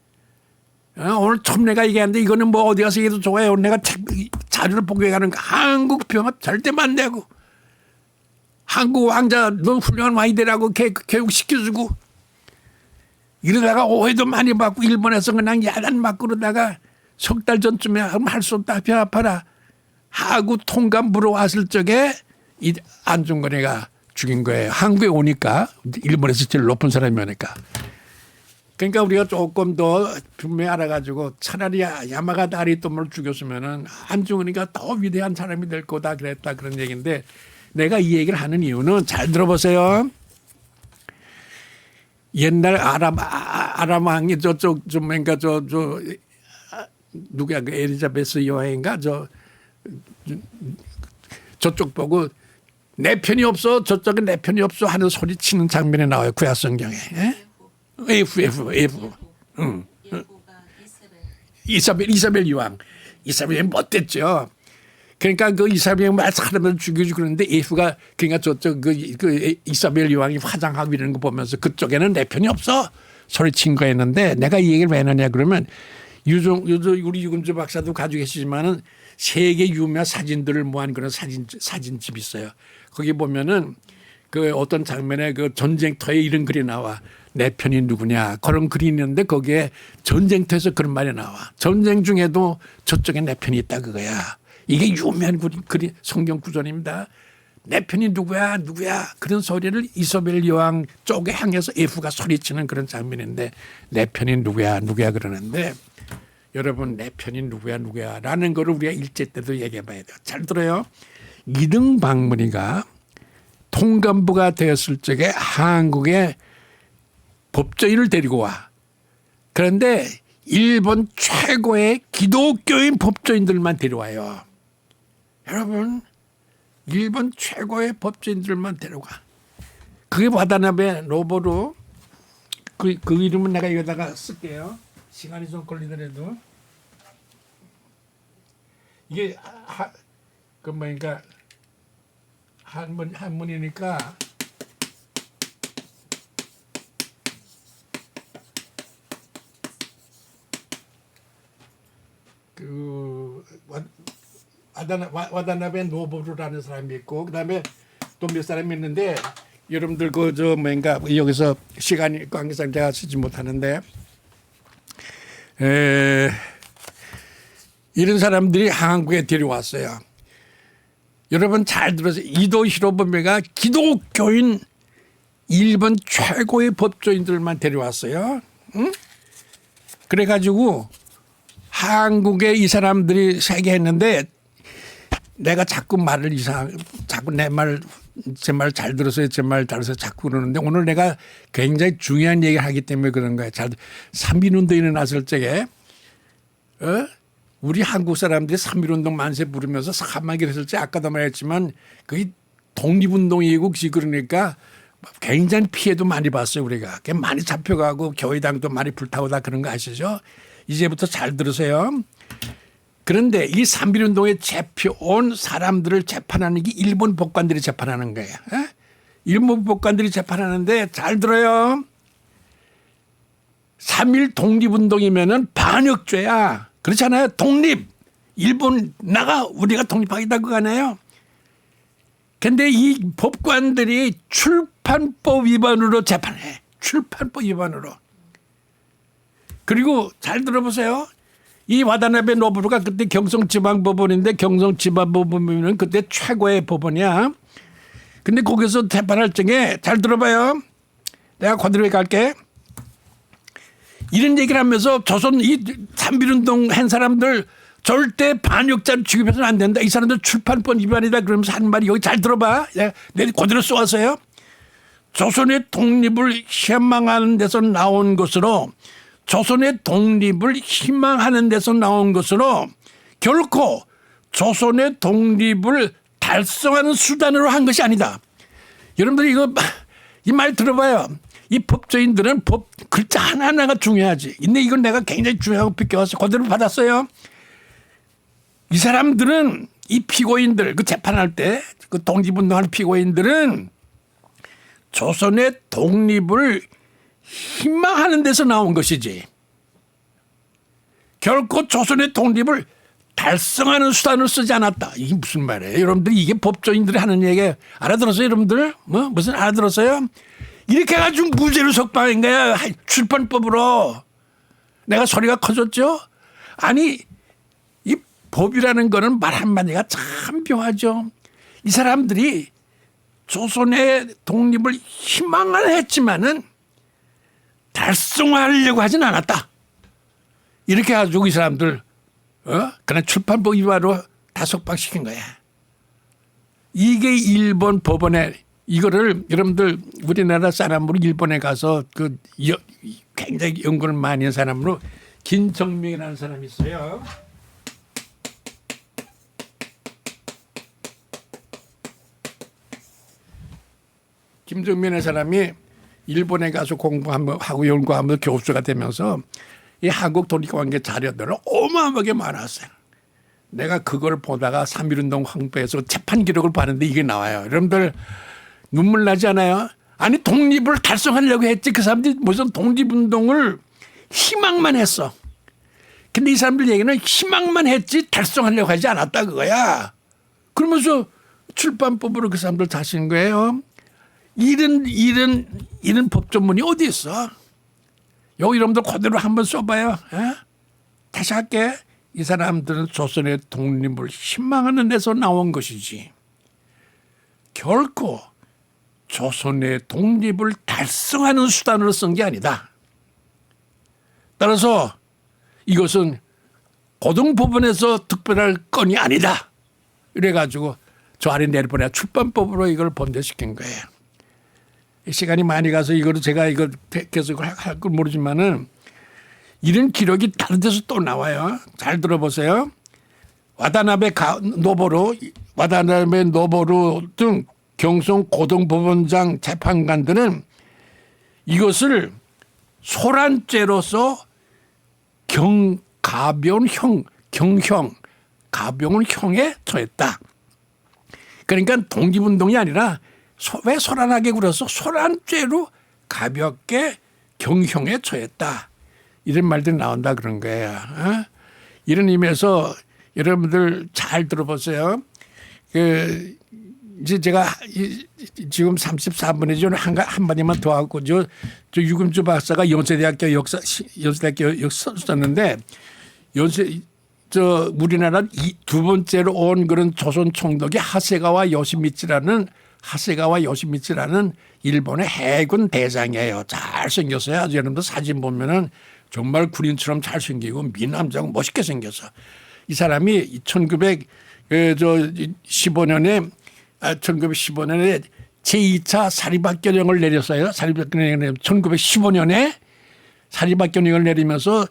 오늘 처음 내가 얘기하는데 이거는 뭐 어디 가서 얘기해도 좋아요. 내가 자료를 보고가는 거 한국 병합 절대 안 되고 한국 왕자 너 훌륭한 왕이 되라고 교육시켜주고 이러다가 오해도 많이 받고 일본에서 그냥 야단 맞고 그러다가 석 달 전쯤에 할 수 없다 병합하라 하고 통감부로 왔을 적에 이 안중근해가 죽인 거예요. 한국에 오니까 일본에서 제일 높은 사람이 오니까. 그러니까 우리가 조금 더 분명히 알아가지고 차라리 야마가다 아리토모를 죽였으면은 안중근해가 더 위대한 사람이 될 거다 그랬다 그런 얘기인데 내가 이 얘기를 하는 이유는 잘 들어보세요. 옛날 아람 왕이 저쪽 좀 그러니까 누구야 그 엘리자베스 여왕인가 저쪽 보고 내 편이 없어 저쪽에 내 편이 없어 하는 소리 치는 장면이 나와요. 구약 성경에. F. 응. 이사벨 여왕. 이사벨이 못됐죠. 그러니까 그 이사벨이 막 사람을 죽이고 그러는데 F가 그러니까 저쪽 그 이사벨 여왕이 화장하고 이러는 거 보면서 그쪽에는 내 편이 없어 소리친 거였는데 내가 이 얘기를 왜 했느냐 그러면 우리 유금주 박사도 가지고 계시지만은 세계 유명 사진들을 모은 그런 사진집이 있어요. 거기 보면은 그 어떤 장면에 그 전쟁터에 이런 글이 나와. 내 편이 누구냐 그런 글이 있는데 거기에 전쟁터에서 그런 말이 나와. 전쟁 중에도 저쪽에 내 편이 있다 그거야. 이게 유명한 글이 성경 구절입니다. 내 편이 누구야 그런 소리를 이사벨 여왕 쪽에 향해서 F가 소리치는 그런 장면인데 내 편이 누구야 그러는데 여러분 내 편이 누구야 라는 거를 우리가 일제 때도 얘기해 봐야 돼요. 잘 들어요. 이등방문이가 통감부가 되었을 적에 한국에 법조인을 데리고 와. 그런데 일본 최고의 기독교인 법조인들만 데려와요. 여러분 일본 최고의 법조인들만 데려가. 그게 와다나베 노보루 그 이름은 내가 여기다가 쓸게요. 시간이 좀 걸리더라도 이게 그 뭐니까 한문이니까 그 와다나베 노보루라는 사람이 있고 그다음에 또 몇 사람이 있는데 여러분들 그 저 뭔가 여기서 시간이 관계상 제가 쓰지 못하는데 이런 사람들이 한국에 데려왔어요. 여러분 잘 들으세요. 이도 히로부미가 기독교인 일본 최고의 법조인들만 데려왔어요. 응? 그래가지고 한국에 이 사람들이 세계했는데 내가 자꾸 자꾸 제 말 잘 들어서요. 제 말 잘 들어서 자꾸 그러는데 오늘 내가 굉장히 중요한 얘기를 하기 때문에 그런 거예요. 3.1운동 일어났을 적에 우리 한국 사람들이 3.1운동 만세 부르면서 사막을 했을 때 아까도 말했지만 그게 독립운동이고 그러니까 굉장히 피해도 많이 봤어요. 우리가 많이 잡혀가고 교회당도 많이 불타고 다 그런 거 아시죠? 이제부터 잘 들으세요. 그런데 이 3.1운동에 잡혀온 사람들을 재판하는 게 일본 법관들이 재판하는 거예요. 일본 법관들이 재판하는데 잘 들어요. 3.1 독립운동이면은 반역죄야. 그렇잖아요. 독립. 일본 나가 우리가 독립하겠다 그거 아니에요. 근데 이 법관들이 출판법 위반으로 재판해. 출판법 위반으로. 그리고 잘 들어보세요. 이 와다나베 노부루가 그때 경성지방법원인데 경성지방법원은 그때 최고의 법원이야. 근데 거기서 재판할 적에 잘 들어봐요. 내가 그대로 갈게. 이런 얘기를 하면서 조선 이 3.1운동 한 사람들 절대 반역자로 취급해서는 안 된다. 이 사람들 출판법 위반이다 그러면서 한 말이 여기 잘 들어봐. 내가 그대로 쏘았어요. 조선의 독립을 희망하는 데서 나온 것으로 조선의 독립을 희망하는 데서 나온 것으로 결코 조선의 독립을 달성하는 수단으로 한 것이 아니다. 여러분들 이거 이 말 들어봐요. 이 법조인들은 법 글자 하나하나가 중요하지. 근데 이건 내가 굉장히 중요하고 비껴와서 그대로 받았어요. 이 사람들은 이 피고인들 그 재판할 때 그 독립운동하는 피고인들은 조선의 독립을 희망하는 데서 나온 것이지 결코 조선의 독립을 달성하는 수단을 쓰지 않았다. 이게 무슨 말이에요? 여러분들 이게 법조인들이 하는 얘기 알아들었어요? 여러분들? 무슨 알아들었어요? 이렇게 해가지고 무죄로 석방한 거야. 출판법으로. 내가 소리가 커졌죠? 아니 이 법이라는 거는 말 한마디가 참 묘하죠. 이 사람들이 조선의 독립을 희망을 했지만은 달성하려고 하진 않았다. 이렇게 해가지고 이 사람들 그냥 출판법 위반으로 다 석방시킨 거야. 이게 일본 법원에 이거를 여러분들 우리나라 사람으로 일본에 가서 그 굉장히 연구를 많이 한 사람으로 김정명이라는 사람이 있어요. 김정민의 사람이 일본에 가서 공부하고 연구하면서 교수가 되면서 이 한국 독립관계 자료들을 어마어마하게 많았어요. 내가 그걸 보다가 3.1운동 황폐에서 재판 기록을 봤는데 이게 나와요. 여러분들 눈물 나지 않아요? 아니 독립을 달성하려고 했지. 그 사람들이 무슨 독립운동을 희망만 했어. 근데 이 사람들 얘기는 희망만 했지 달성하려고 하지 않았다 그거야. 그러면서 출판법으로 그 사람들 다신 거예요. 이런 법조문이 어디 있어? 여기 여러분들 그대로 한번 써봐요. 다시 할게. 이 사람들은 조선의 독립을 희망하는 데서 나온 것이지 결코 조선의 독립을 달성하는 수단으로 쓴 게 아니다. 따라서 이것은 고등법원에서 특별할 건이 아니다. 이래가지고 저 아래 내려보내 출판법으로 이걸 번대시킨 거예요. 시간이 많이 가서 이거를 제가 이걸 계속 할 걸 모르지만은 이런 기록이 다른 데서 또 나와요. 잘 들어보세요. 와다나베 노보루 등 경성 고등법원장 재판관들은 이것을 소란죄로서 가벼운 가벼운 형에 처했다. 그러니까 독립운동이 아니라 왜 소란하게 굴어서 소란죄로 가볍게 경형에 처했다. 이런 말들이 나온다 그런 거예요. 이런 의미에서 여러분들 잘 들어보세요. 이제 제가 지금 34분이죠. 한마디만 더 하고 저 유금주 박사가 연세대학교 역사 썼는데 우리나라 두 번째로 온 그런 조선 총독이 하세가와 요시미치라는 일본의 해군 대장이에요. 잘생겼어요. 아주 여러분들 사진 보면은 정말 군인처럼 잘생기고 미남자고 멋있게 생겼어. 이 사람이 1915년에 제2차 사립학교령을 내렸어요. 사립학교령을 내리면 1915년에 사립학교령을 내리면서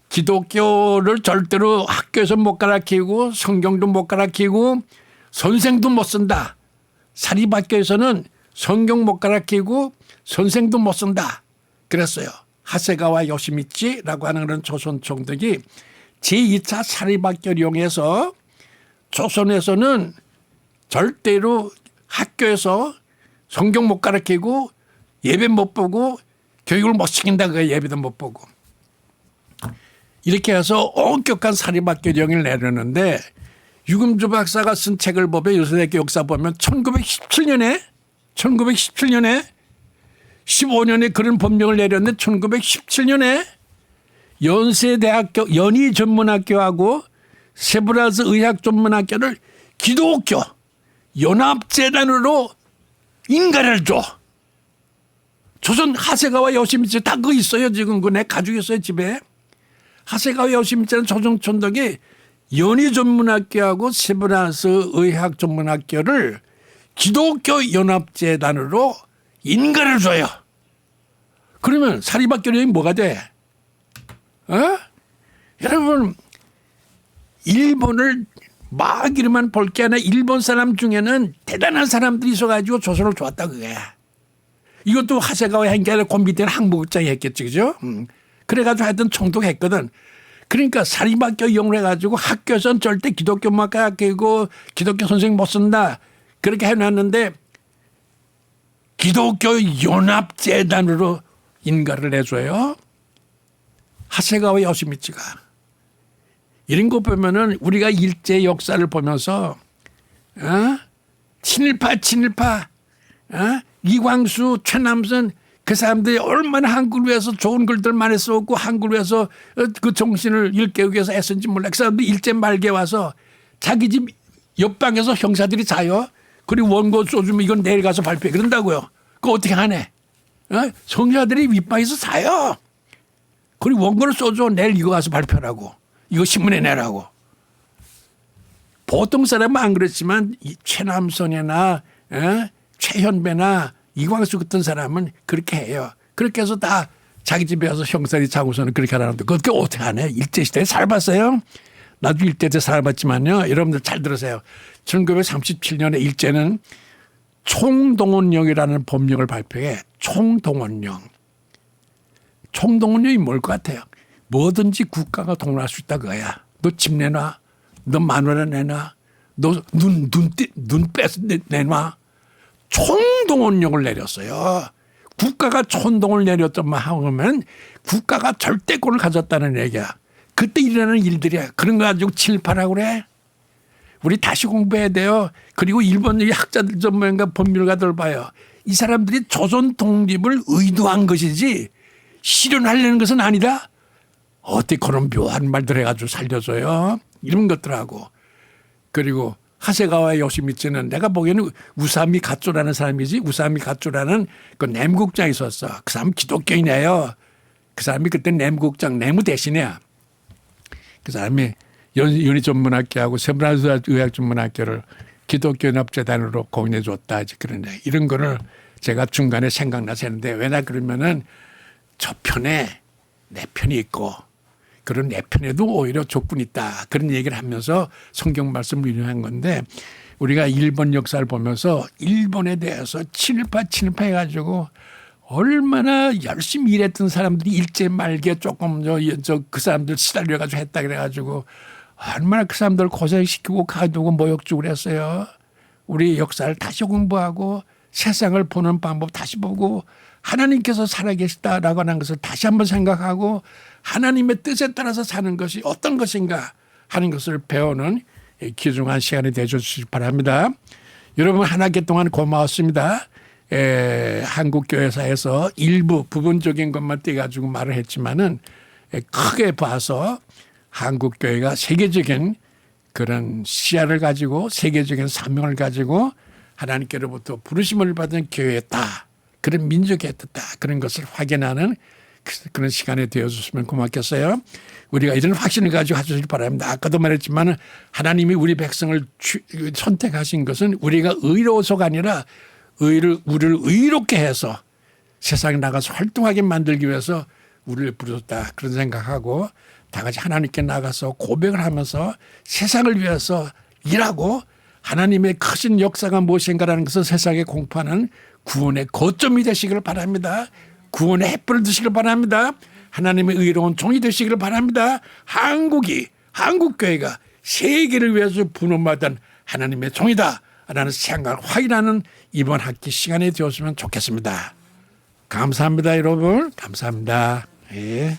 기독교를 절대로 학교에서 못 가르치고 성경도 못 가르치고 선생도 못 쓴다. 사립학교에서는 성경 못 가르치고 선생도 못 쓴다. 그랬어요. 하세가와 요시미치라고 하는 그런 조선 총독이 제2차 사립학교령에서 조선에서는 절대로 학교에서 성경 못 가르치고 예배 못 보고 교육을 못 시킨다. 그 예배도 못 보고. 이렇게 해서 엄격한 사립학교령을 내렸는데 유금주 박사가 쓴 책을 보면 연세대학교 역사 보면 1917년에 15년에 그런 법령을 내렸는데 1917년에 연세대학교 연희전문학교하고 세브란스 의학전문학교를 기독교 연합재단으로 인가를 줘. 조선 하세가와 요시미치 다 그거 있어요. 지금 그 내 가지고 있어요 집에. 하세가와 요시미치는 조선 총독이 연희전문학교하고 세브란스 의학전문학교를 기독교 연합재단으로 인가를 줘요. 그러면 사립학교령이 뭐가 돼? 여러분 일본을 막 이름만 볼 게 아니라 일본 사람 중에는 대단한 사람들이 있어가지고 조선을 좋았다 그거야. 이것도 하세가와 한 게 아니라 그 밑에는 항복장이 했겠지 그죠? 그래가지고 하여튼 총독했거든. 그러니까 사립학교 이용을 해가지고 학교에서는 절대 기독교만 가르치고 기독교 선생 못 쓴다. 그렇게 해놨는데 기독교 연합재단으로 인가를 해줘요. 하세가와 요시미치가. 이런 거 보면은 우리가 일제 역사를 보면서 친일파 이광수 최남선 그 사람들이 얼마나 한국을 위해서 좋은 글들 많이 썼고 한국을 위해서 그 정신을 일깨우기 위해서 애쓴지 몰라. 그 사람들이 일제 말기에 와서 자기 집 옆방에서 형사들이 자요. 그리고 원고 써주면 이건 내일 가서 발표해 그런다고요. 그거 어떻게 하네. 형사들이 윗방에서 자요. 그리고 원고를 써줘. 내일 이거 가서 발표하라고. 이거 신문에 내라고. 보통 사람은 안 그렇지만 최남선이나 최현배나 이광수 같은 사람은 그렇게 해요. 그렇게 해서 다 자기 집에 와서 형사들이 자고서는 그렇게 하라는데 그렇게 어떻게 하네. 일제시대에 살아봤어요. 나도 일제 때 살아봤지만요. 여러분들 잘 들으세요. 1937년에 일제는 총동원령이라는 법령을 발표해. 총동원령. 총동원령이 뭘 것 같아요? 뭐든지 국가가 동원할 수 있다 그거야. 너 집 내놔. 너 마누라 내놔. 너 눈 빼서 내놔. 총동원령을 내렸어요. 국가가 총동을 내렸더만 하면 국가가 절대권을 가졌다는 얘기야. 그때 일어나는 일들이야. 그런 거 가지고 친일파라고 그래. 우리 다시 공부해야 돼요. 그리고 일본 학자들 전문가 법률가들 봐요. 이 사람들이 조선 독립을 의도한 것이지 실현하려는 것은 아니다. 어떻게 그런 묘한 말들 해가지고 살려줘요. 이런 것들하고. 그리고 하세가와 요시미치는 내가 보기에는 우사미 가쪼라는 사람이지. 우사미 가쪼라는 그 내무국장이 있었어. 그 사람 기독교인이에요. 그 사람이 그때 내무국장 내무 대신이야. 그 사람이 연희전문학교하고 세브란스 의학전문학교를 기독교연합재단으로 공인해 줬다. 그런데 이런 거를 제가 중간에 생각나서 했는데 왜냐 그러면은 저 편에 내 편이 있고 그런 내 편에도 오히려 조건이 있다. 그런 얘기를 하면서 성경 말씀을 인용한 건데 우리가 일본 역사를 보면서 일본에 대해서 친일파 해가지고 얼마나 열심히 일했던 사람들이 일제 말기에 조금 그 사람들 시달려가지고 했다 그래가지고 얼마나 그 사람들 고생시키고 가두고 모욕 주고 그랬어요. 우리 역사를 다시 공부하고 세상을 보는 방법 다시 보고 하나님께서 살아계시다라고 하는 것을 다시 한번 생각하고 하나님의 뜻에 따라서 사는 것이 어떤 것인가 하는 것을 배우는 귀중한 시간이 되어주시기 바랍니다. 여러분 한 학기 동안 고마웠습니다. 한국교회사에서 일부 부분적인 것만 떼가지고 말을 했지만은 크게 봐서 한국교회가 세계적인 그런 시야를 가지고 세계적인 사명을 가지고 하나님께로부터 부르심을 받은 교회였다. 그런 민족이었다. 그런 것을 확인하는 그런 시간이 되어줬으면 고맙겠어요. 우리가 이런 확신을 가지고 하시길 바랍니다. 아까도 말했지만 하나님이 우리 백성을 선택하신 것은 우리가 의로워서가 아니라 우리를 의롭게 해서 세상에 나가서 활동하게 만들기 위해서 우리를 부르셨다. 그런 생각하고 다 같이 하나님께 나가서 고백을 하면서 세상을 위해서 일하고 하나님의 크신 역사가 무엇인가라는 것을 세상에 공포하는 구원의 거점이 되시기를 바랍니다. 구원의 햇불을 드시기를 바랍니다. 하나님의 의로운 종이 되시기를 바랍니다. 한국교회가 세계를 위해서 부름받은 하나님의 종이다 라는 생각을 확인하는 이번 학기 시간이 되었으면 좋겠습니다. 감사합니다 여러분. 감사합니다. 예.